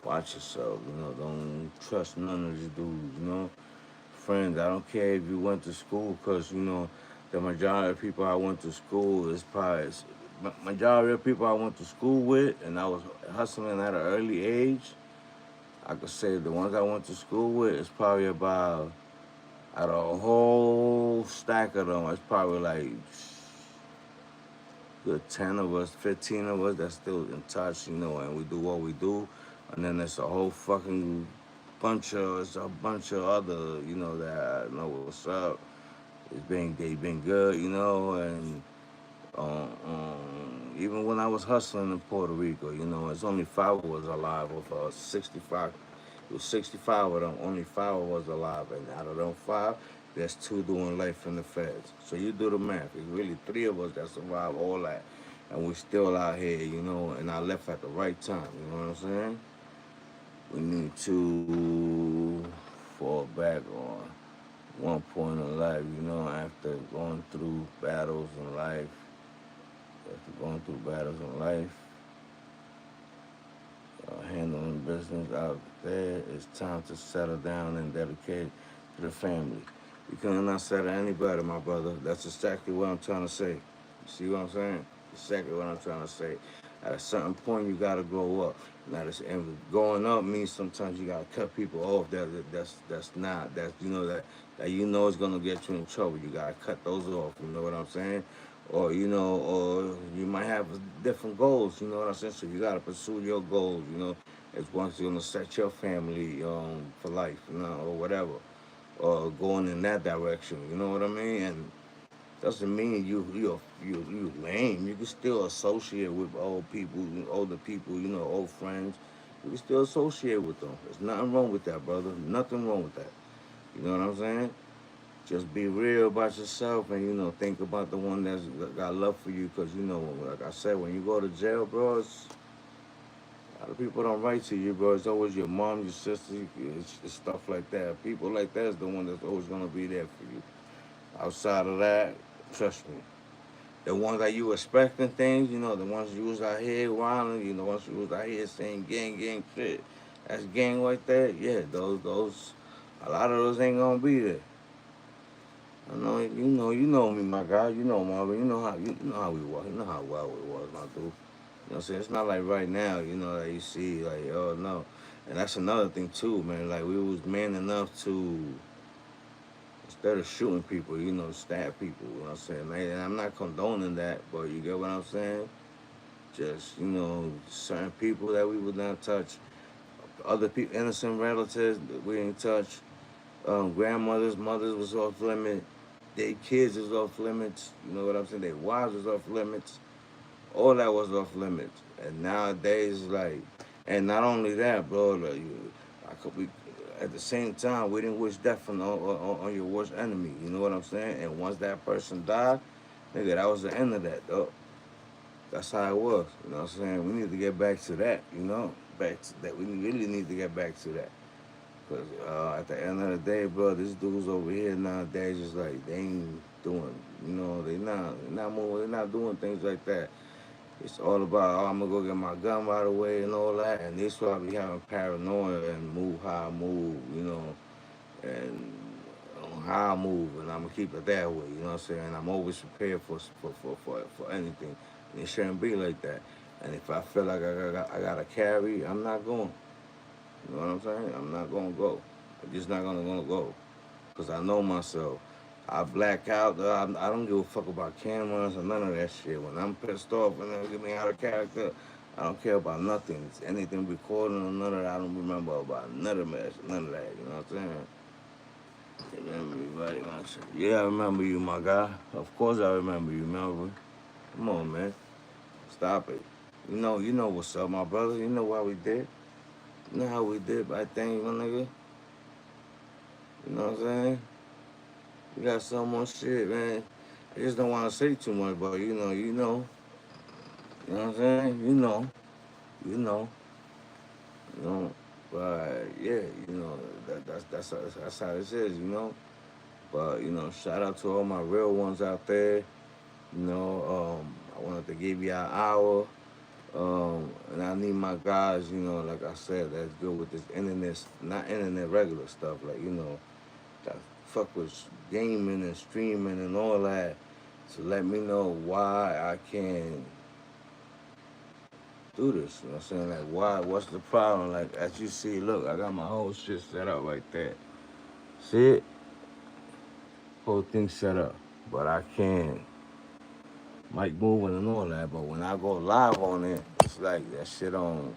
Watch yourself. Don't trust none of these dudes. Friends. I don't care if you went to school, cause the majority of people I went to school is probably majority of people I went to school with, and I was hustling at an early age. I could say the ones I went to school with is probably about out of a whole stack of them, it's probably like good 10 of us, 15 of us that's still in touch, and we do what we do, and then there's a whole fucking it's a bunch of other, that I know what's up. They've been good, and even when I was hustling in Puerto Rico, it's only 5 of us alive of 65. It was 65 of them, only 5 of us alive, and out of them 5, there's 2 doing life in the feds. So you do the math. It's really 3 of us that survived all that, and we're still out here, and I left at the right time. You know what I'm saying? We need to fall back on one point in life, after going through battles in life. After going through battles in life, handling business out there, it's time to settle down and dedicate to the family. You cannot say it any better, my brother. That's exactly what I'm trying to say. You see what I'm saying? Exactly what I'm trying to say. At a certain point, you gotta grow up. Now, and growing up means sometimes you gotta cut people off. That's not that you know is gonna get you in trouble. You gotta cut those off. You know what I'm saying? Or or you might have different goals. You know what I'm saying? So you gotta pursue your goals. It's once you're gonna set your family for life. Or whatever, or going in that direction. You know what I mean? And doesn't mean you lame. You can still associate with old people, older people. Old friends. You can still associate with them. There's nothing wrong with that, brother. Nothing wrong with that. You know what I'm saying? Just be real about yourself, and think about the one that's got love for you. Cause like I said, when you go to jail, bro, a lot of people don't write to you, bro. It's always your mom, your sister, it's stuff like that. People like that is the one that's always gonna be there for you. Outside of that, trust me. The ones that you expecting things, the ones you was out here wilding, the ones you was out here saying gang shit. That's gang right there. Yeah, those, a lot of those ain't gonna be there. I know, you know me, my guy. You know, Marvin. You know how we was. You know how well we was, my dude. What I'm saying? It's not like right now, that you see, like, oh no. And that's another thing too, man. Like we was man enough to, instead of shooting people, stab people. You know what I'm saying? And I'm not condoning that, but you get what I'm saying? Just, certain people that we would not touch, other people, innocent relatives that we didn't touch, grandmothers, mothers was off limit, their kids was off limits. You know what I'm saying? Their wives was off limits. All that was off limits. And nowadays, like, and not only that, bro, like, I could be, at the same time, we didn't wish death on your worst enemy. You know what I'm saying? And once that person died, nigga, that was the end of that, though. That's how it was. You know what I'm saying? We need to get back to that, Back to that. We really need to get back to that. Because at the end of the day, bro, these dudes over here nowadays is like, they ain't doing, they not moving, they're not doing things like that. It's all about, oh, I'm gonna go get my gun right away and all that. And this why I be having paranoia and move how I move, and how I move, and I'm gonna keep it that way. You know what I'm saying? And I'm always prepared for anything. And it shouldn't be like that. And if I feel like I gotta carry, I'm not going. You know what I'm saying? I'm not gonna go. I'm just not gonna go. Cause I know myself. I black out. I don't give a fuck about cameras or none of that shit. When I'm pissed off and they get me out of character, I don't care about nothing. It's anything recording or none of that. I don't remember about none of that. None of that. You know what I'm saying? Remember me, buddy. Yeah, I remember you, my guy. Of course I remember you, Melvin. Come on, man. Stop it. You know what's up, my brother. You know what we did. You know how we did by things, my nigga. You know what I'm saying? We got so much shit, man. I just don't want to say too much, but you know what I'm saying? You know, you know. But yeah, that's how this is, But shout out to all my real ones out there. I wanted to give you an hour, and I need my guys, like I said, that's good with this internet, not internet regular stuff, like that fuck with gaming and streaming and all that. To let me know why I can't do this. You know what I'm saying? Like, why? What's the problem? Like, as you see, look, I got my whole shit set up right there. See it? Whole thing set up. But I can't. Mic moving and all that. But when I go live on it, it's like that shit on.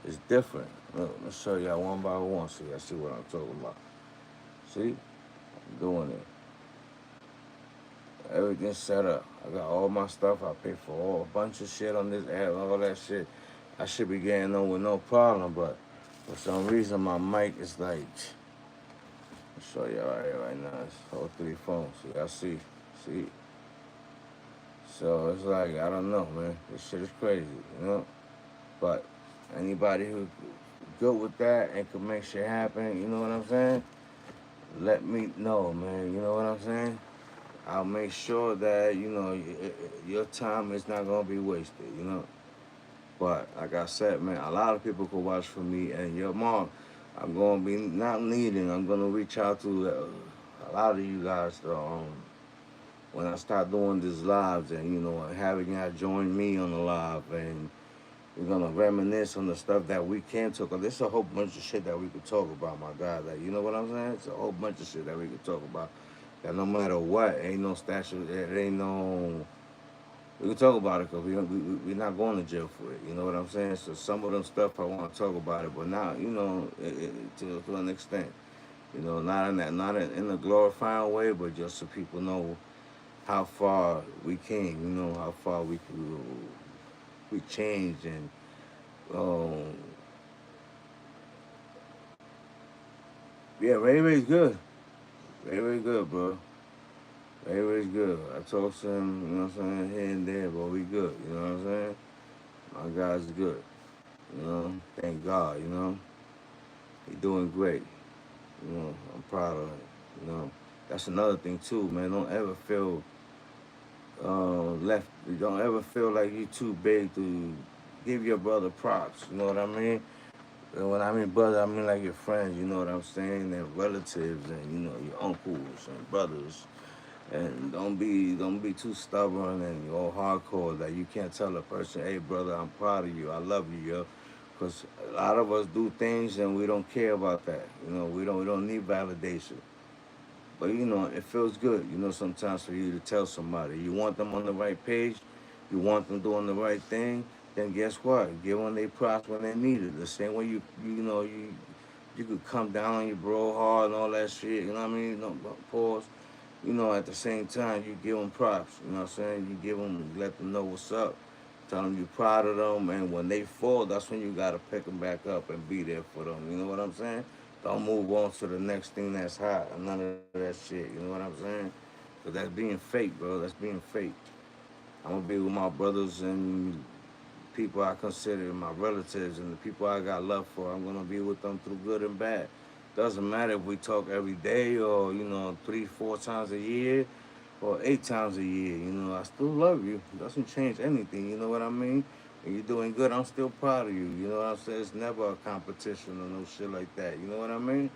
It's different. Look, let me show y'all one by one so y'all see what I'm talking about. See? I'm doing it. Everything's set up. I got all my stuff. I pay for a bunch of shit on this app, all that shit. I should be getting on with no problem, but for some reason my mic is like, I'll show you right here right now. It's whole three phones. So y'all see. So it's like, I don't know, man. This shit is crazy. But anybody who good with that and can make shit happen, you know what I'm saying? Let me know, man. You know what I'm saying? I'll make sure that, your time is not going to be wasted. But like I said, man, a lot of people could watch for me. And your mom, I'm gonna be not needing. I'm gonna reach out to a lot of you guys to, when I start doing these lives, and having y'all join me on the live, and we're gonna reminisce on the stuff that we can talk about. There's a whole bunch of shit that we could talk about, my God. Like, you know what I'm saying? It's a whole bunch of shit that we could talk about. That no matter what, ain't no statute. It ain't no. We can talk about it because we're not going to jail for it. You know what I'm saying? So some of them stuff I want to talk about it, but now to an extent. Not in that, not in a glorifying way, but just so people know how far we came. How far we changed, and um, yeah, Ray Ray's good. Ray Ray's good, bro. Ray Ray's good. I talk to him, here and there, but we good. You know what I'm saying? My guy's good. Thank God. He doing great. I'm proud of him. That's another thing too, man. Don't ever feel left. You don't ever feel like you too big to give your brother props. You know what I mean? And when I mean brother, I mean like your friends. You know what I'm saying? And relatives, and your uncles and brothers. And don't be too stubborn and all hardcore that you can't tell a person, hey brother, I'm proud of you. I love you, yo. Because a lot of us do things and we don't care about that. We don't need validation. But it feels good, sometimes for you to tell somebody. You want them on the right page, you want them doing the right thing, then guess what? Give them their props when they need it. The same way you could come down on your bro hard and all that shit, you know what I mean? No, pause. At the same time, you give them props, you know what I'm saying? You give them, let them know what's up. Tell them you're proud of them, and when they fall, that's when you gotta pick them back up and be there for them. You know what I'm saying? Don't move on to the next thing that's hot. None of that shit. You know what I'm saying? Cause that's being fake, bro. That's being fake. I'm gonna be with my brothers and people I consider my relatives and the people I got love for. I'm gonna be with them through good and bad. Doesn't matter if we talk every day or 3, 4 times a year or 8 times a year. I still love you. Doesn't change anything. You know what I mean? When you're doing good, I'm still proud of you. You know what I'm saying? It's never a competition or no shit like that. You know what I mean?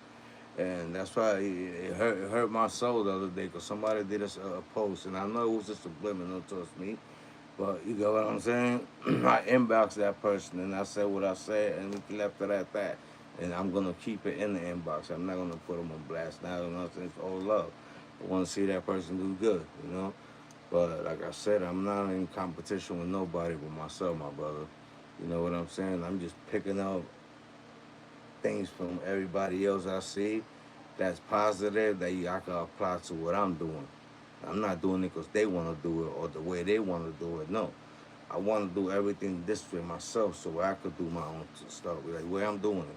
And that's why it hurt my soul the other day because somebody did a post, and I know it was just subliminal towards me, but you get what I'm saying? I inboxed that person and I said what I said, and we left it at that. And I'm gonna keep it in the inbox. I'm not gonna put them on blast now. You know what I'm saying? It's all love. I want to see that person do good. But like I said, I'm not in competition with nobody but myself, my brother. You know what I'm saying? I'm just picking up things from everybody else I see that's positive that I can apply to what I'm doing. I'm not doing it because they want to do it or the way they want to do it. No, I want to do everything this way myself so I could do my own stuff, like the way I'm doing it.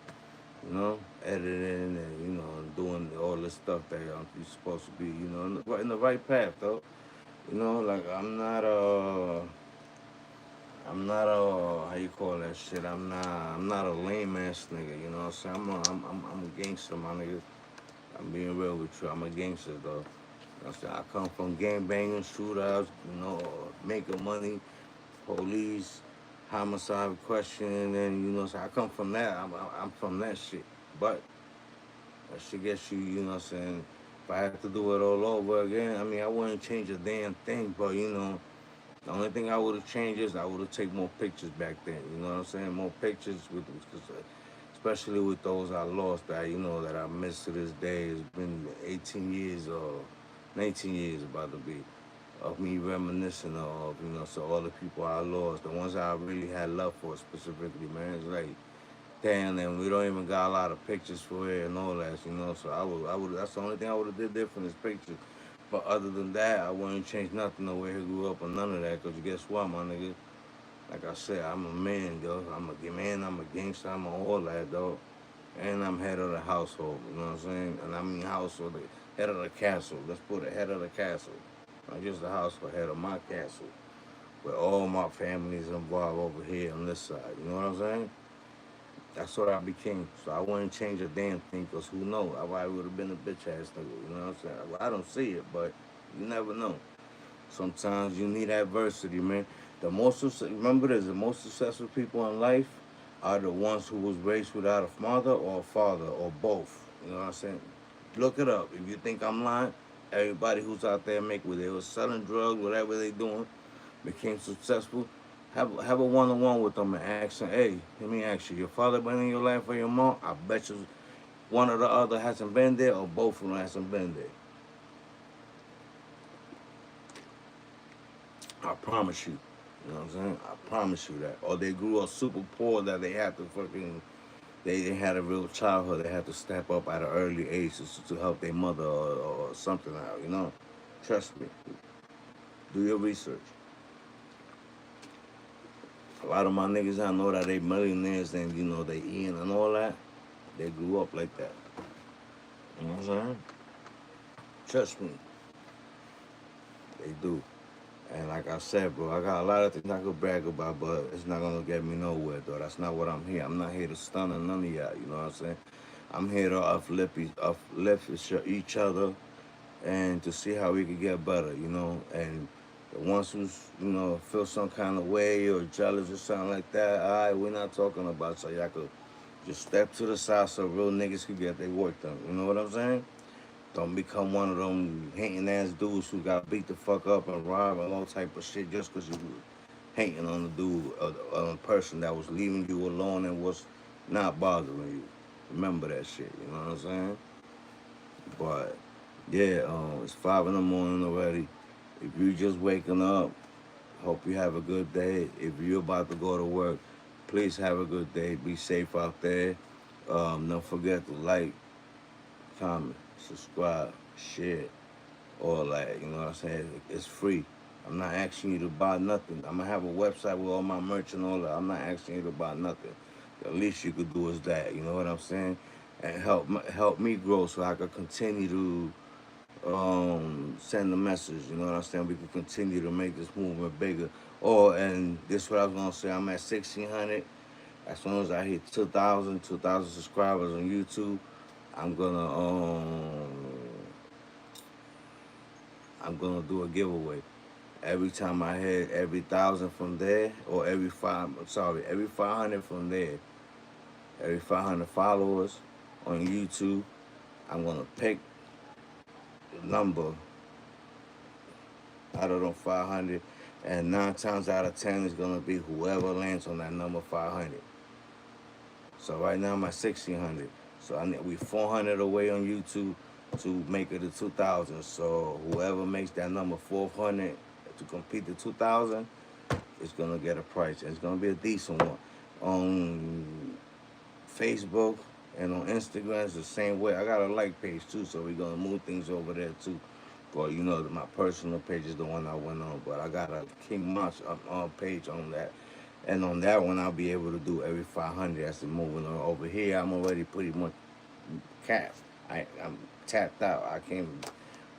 Editing and and doing all this stuff that you're supposed to be, in the right path though. Like I'm not a how you call that shit. I'm not a lame ass nigga. You know what I'm saying? I'm a gangster, my nigga. I'm being real with you. I'm a gangster though. I'm saying? I come from gang banging, shootouts, making money, police, homicide questioning, and so I come from that. I'm from that shit. But that shit gets you, you know what I'm saying? If I had to do it all over again, I mean, I wouldn't change a damn thing, but the only thing I would have changed is I would have taken more pictures back then. You know what I'm saying? More pictures especially with those I lost that that I miss to this day. It's been 18 years or 19 years about to be of me reminiscing of so all the people I lost, the ones I really had love for specifically, man. It's like damn, and we don't even got a lot of pictures for it and all that, So I would. That's the only thing I would have did different is pictures. But other than that, I wouldn't change nothing the way he grew up or none of that. Cause guess what, my nigga? Like I said, I'm a man, yo. I'm a man. I'm a gangster. I'm all that, dog. And I'm head of the household. You know what I'm saying? And I mean household, the head of the castle. Let's put it head of the castle. Not just the household, head of my castle. Where all my family's involved over here on this side. You know what I'm saying? That's what I became. So I wouldn't change a damn thing, because who knows? I probably would have been a bitch ass nigga. You know what I'm saying? Well, I don't see it, but you never know. Sometimes you need adversity, man. Remember this, the most successful people in life are the ones who was raised without a mother or a father or both. You know what I'm saying? Look it up. If you think I'm lying, everybody who's out there make where they was selling drugs, whatever they doing, became successful. Have a one-on-one with them and ask them, hey, let me ask you, your father been in your life or your mom? I bet you one or the other hasn't been there or both of them hasn't been there. I promise you. You know what I'm saying? I promise you that. Or they grew up super poor that they had to fucking they didn't have a real childhood. They had to step up at an early age to help their mother or something out. You know, trust me. Do your research. A lot of my niggas I know that they millionaires and you know they eating and all that. They grew up like that. You know what I'm saying? Trust me, they do. And like I said, bro, I got a lot of things I could brag about, but it's not gonna get me nowhere, though. That's not what I'm here. I'm not here to stun on none of y'all. You know what I'm saying? I'm here to uplift each other and to see how we can get better. You know, and the ones who's feel some kind of way or jealous or something like that, all right, we're not talking about. So y'all could just step to the side so real niggas could get their work done. You know what I'm saying? Don't become one of them hating ass dudes who got beat the fuck up and robbed and all type of shit just because you hating on the dude or on the person that was leaving you alone and was not bothering you. Remember that shit, you know what I'm saying? But yeah, it's 5 in the morning already. If you just waking up, hope you have a good day. If you're about to go to work, please have a good day. Be safe out there. Don't forget to like, comment, subscribe, share, all that. You know what I'm saying? It's free. I'm not asking you to buy nothing. I'm gonna have a website with all my merch and all that. I'm not asking you to buy nothing. The least you could do is that. You know what I'm saying? And help me grow so I could continue to send the message. You know what I'm saying? We can continue to make this movement bigger. Oh, and this is what I was gonna say. I'm at 1,600. As soon as I hit 2,000 subscribers on YouTube, I'm gonna I'm gonna do a giveaway. Every time I hit every 1,000 from there, or every 500 from there, every 500 followers on YouTube, I'm gonna pick the number out of them 500, and 9 times out of 10 is gonna be whoever lands on that number 500. So right now I'm at 1,600. So we 400 away on YouTube to make it to 2,000. So whoever makes that number 400 to complete the 2,000 is gonna get a price. It's gonna be a decent one. On Facebook and on Instagram it's the same way. I got a like page too, so we're gonna move things over there too. But my personal page is the one I went on. But I got a King March page on that. And on that one, I'll be able to do every 500 as I'm moving on. Over here, I'm already pretty much capped. I'm tapped out. I can't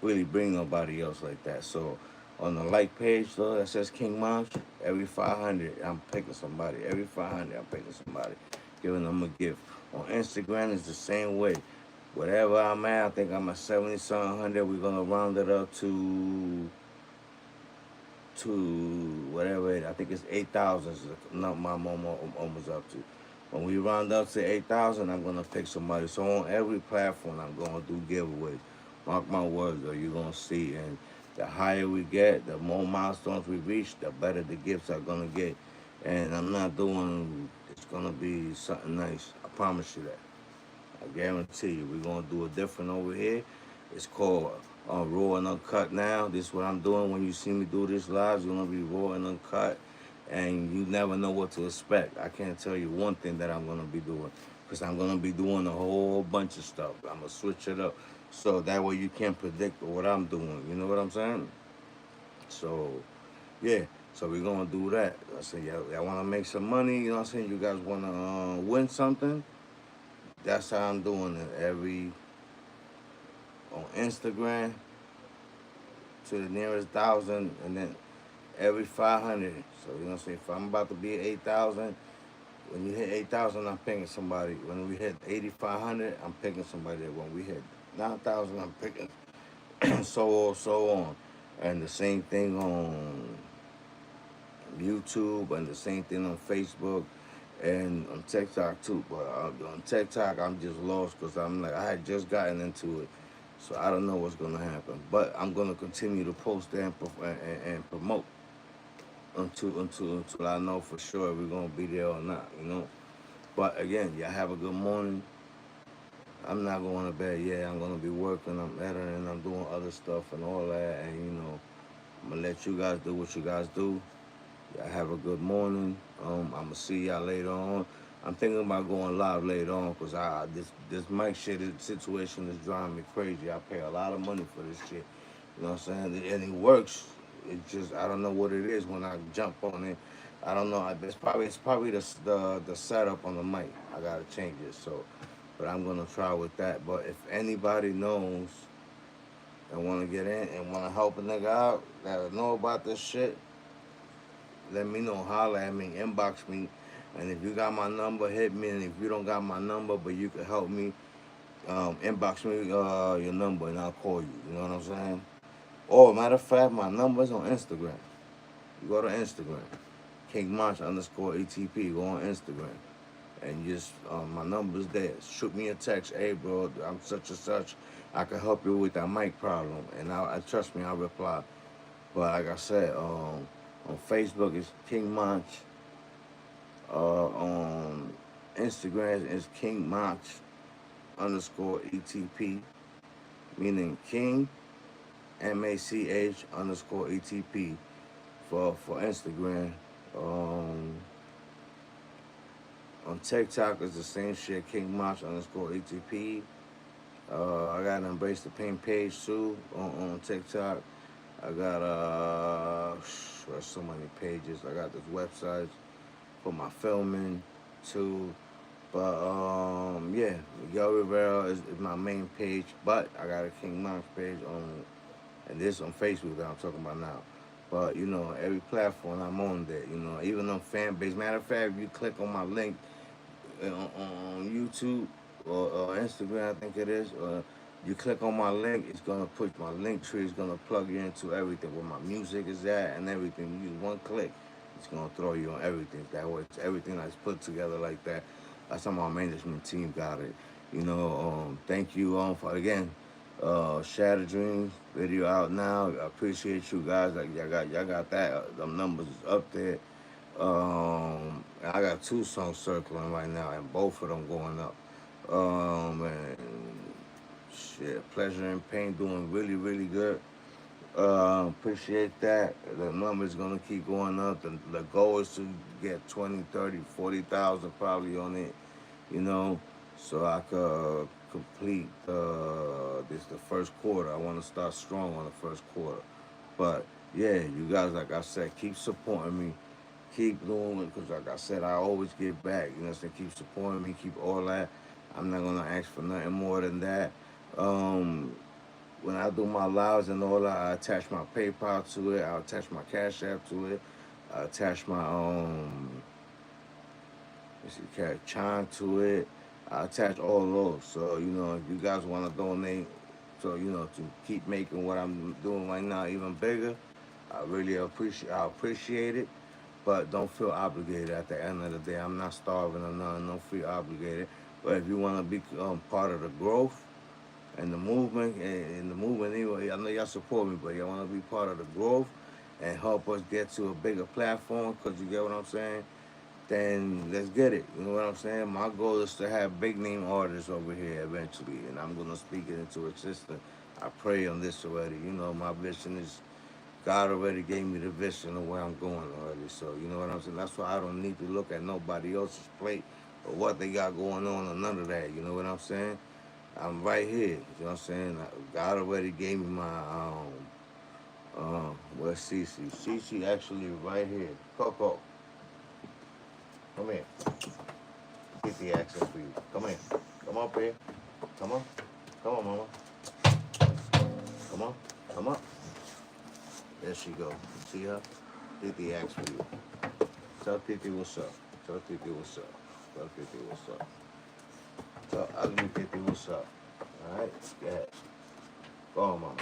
really bring nobody else like that. So on the like page, though, that says King March, every 500, I'm picking somebody. Every 500, I'm picking somebody, giving them a gift. On Instagram, it's the same way. Whatever I'm at, I think I'm at 70, 700. We're going to round it up to whatever I think it's 8,000 is not my mom almost up to. When we round up to 8,000, I'm gonna pick somebody. So on every platform, I'm gonna do giveaways. Mark my words, though, you're gonna see. And the higher we get, the more milestones we reach, the better the gifts are gonna get. And I'm not doing. It's gonna be something nice. I promise you that. I guarantee you, we're gonna do it different over here. It's called raw and uncut now. This is what I'm doing. When you see me do this live, it's gonna be raw and uncut, and you never know what to expect. I can't tell you one thing that I'm gonna be doing, because I'm gonna be doing a whole bunch of stuff. I'm gonna switch it up, so that way you can't predict what I'm doing. You know what I'm saying? So, yeah. So we're gonna do that. I said, y'all wanna make some money? You know what I'm saying? You guys wanna win something? That's how I'm doing it. Every on Instagram to the nearest 1,000, and then every 500. So you know what I'm saying? If I'm about to be at 8,000, when you hit 8,000, I'm picking somebody. When we hit 8,500, I'm picking somebody. When we hit 9,000, I'm picking so on. And the same thing on YouTube, and the same thing on Facebook, and on TikTok too. But on TikTok, I'm just lost because I'm like I had just gotten into it, so I don't know what's gonna happen. But I'm gonna continue to post there and promote until I know for sure if we're gonna be there or not. But again, y'all have a good morning. I'm not going to bed yet. I'm gonna be working. I'm editing. I'm doing other stuff and all that. And I'm gonna let you guys do what you guys do. Y'all have a good morning. I'm gonna see y'all later on. I'm thinking about going live later on because this mic shit situation is driving me crazy. I pay a lot of money for this shit. You know what I'm saying? And it works. It just I don't know what it is when I jump on it. I don't know. It's probably the setup on the mic. I gotta change it. So, but I'm gonna try with that. But if anybody knows and want to get in and want to help a nigga out that know about this shit, let me know. Holla at me, inbox me, and if you got my number, hit me. And if you don't got my number, but you can help me, inbox me your number and I'll call you. You know what I'm saying? Oh, matter of fact, my number's on Instagram. You go to Instagram, King March underscore ETP. Go on Instagram. And just my number's there. Shoot me a text. Hey, bro, I'm such and such. I can help you with that mic problem. And I trust me, I'll reply. But like I said, on Facebook it's King March. On Instagram it's King March underscore ETP, meaning King MACH underscore ETP for Instagram. Um, on TikTok it's the same shit, King March underscore ETP. I got an Embrace the Pain page too on TikTok. I got there's so many pages. I got this website for my filming too. But yeah, Miguel Rivera is my main page. But I got a King Monk page on, and this on Facebook that I'm talking about now. But every platform I'm on there. Even on fan base. Matter of fact, if you click on my link on YouTube or Instagram, I think it is. You click on my link, it's gonna put my link tree. It's gonna plug you into everything where my music is at and everything. You use one click, it's gonna throw you on everything. That way, it's everything that's put together like that. That's how my management team got it. Thank you for again. Shattered Dreams video out now. I appreciate you guys. Like y'all got that. Them numbers is up there. I got two songs circling right now, and both of them going up. And shit, Pleasure and Pain doing really, really good. Appreciate that. The number's gonna keep going up. The goal is to get 20, 30, 40,000 probably on it, you know, so I could complete this the first quarter. I want to start strong on the first quarter. But yeah, you guys, like I said, keep supporting me. Keep doing it because, like I said, I always get back. You know what I'm saying? Keep supporting me. Keep all that. I'm not going to ask for nothing more than that. Um, when I do my lives and all that, I attach my PayPal to it. I attach my Cash App to it. I attach my Chime to it. I attach all those. So if you guys want to donate, so to keep making what I'm doing right now even bigger, I really appreciate it. But don't feel obligated at the end of the day. I'm not starving or nothing. Don't feel obligated. But if you want to be part of the growth and the movement, and the movement anyway, I know y'all support me, but y'all want to be part of the growth and help us get to a bigger platform, because you get what I'm saying, then let's get it. You know what I'm saying? My goal is to have big name artists over here eventually, and I'm going to speak it into existence. I pray on this already. My vision is God already gave me the vision of where I'm going already. So, you know what I'm saying? That's why I don't need to look at nobody else's plate or what they got going on or none of that. You know what I'm saying? I'm right here. You know what I'm saying? God already gave me my, where's Cece? Cece actually right here. Coco, come here. Get the accent for you. Come here. Come up here. Come on. Come on, mama. Come on. Come on. There she go. See her? Titi asked for you. Tell Titi what's up. Tell Titi what's up. Tell Titi what's up. Tell ugly Titi what's up. Alright? Go ahead. Go on, mama.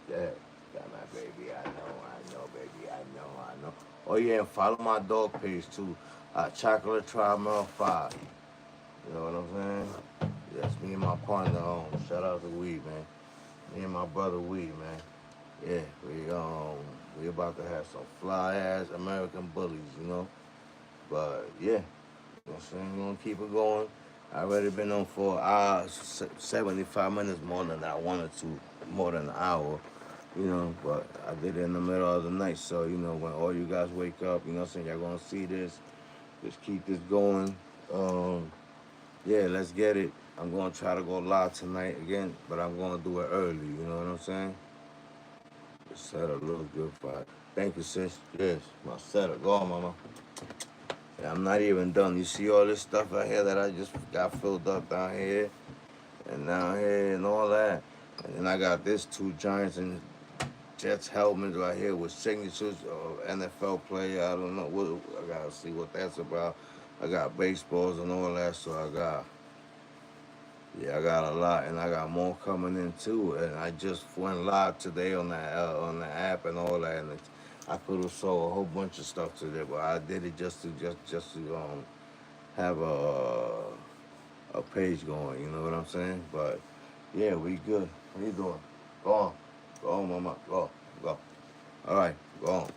Go ahead. Got my baby. I know, baby. I know. Oh yeah, and follow my dog page too. Chocolate caramel 5. You know what I'm saying? Yes, me and my partner shout out to Weed, man. Me and my brother Weed, man. Yeah, we about to have some fly ass American bullies, you know. But yeah, you know what I'm saying? We're gonna keep it going. I already been on for 75 minutes more than I wanted to, more than an hour, you know. But I did it in the middle of the night, so you know when all you guys wake up, you know what I'm saying? Y'all gonna see this. Just keep this going. Um, yeah, let's get it. I'm gonna try to go live tonight again, but I'm gonna do it early. You know what I'm saying? The setup looks good for it. Thank you, sis. Yes, my setup. Go on, mama. Yeah, I'm not even done. You see all this stuff right here that I just got filled up down here and down here and all that. And then I got this two Giants and Jets helmets right here with signatures of NFL player. I don't know what I gotta see what that's about. I got baseballs and all that, so I got a lot, and I got more coming in too. And I just went live today on the app and all that. And I could have sold a whole bunch of stuff today, but I did it just to have a page going. You know what I'm saying? But yeah, we good. What you doing? Go on, mama, go. All right, go on.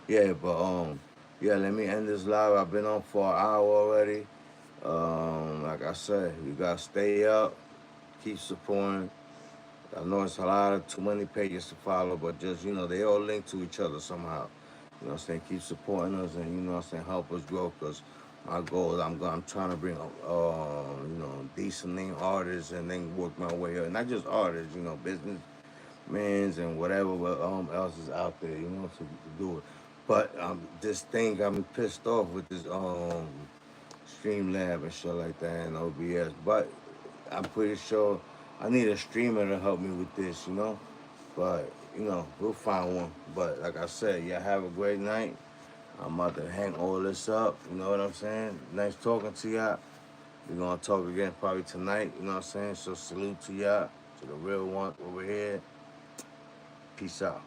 Yeah, but yeah. Let me end this live. I've been on for an hour already. Like I said, you gotta stay up, keep supporting. I know it's a lot of too many pages to follow, but just they all link to each other somehow. You know what I'm saying? Keep supporting us, and you know what I'm saying, help us grow. Cause my goal is I'm trying to bring decent name artists and then work my way up. Not just artists, businessmen and whatever else is out there, to do it. But this thing got me pissed off with this Streamlab and shit like that and OBS. But I'm pretty sure I need a streamer to help me with this, But, we'll find one. But like I said, y'all have a great night. I'm about to hang all this up, you know what I'm saying? Nice talking to y'all. We're gonna talk again probably tonight, you know what I'm saying? So salute to y'all, to the real one over here. Peace out.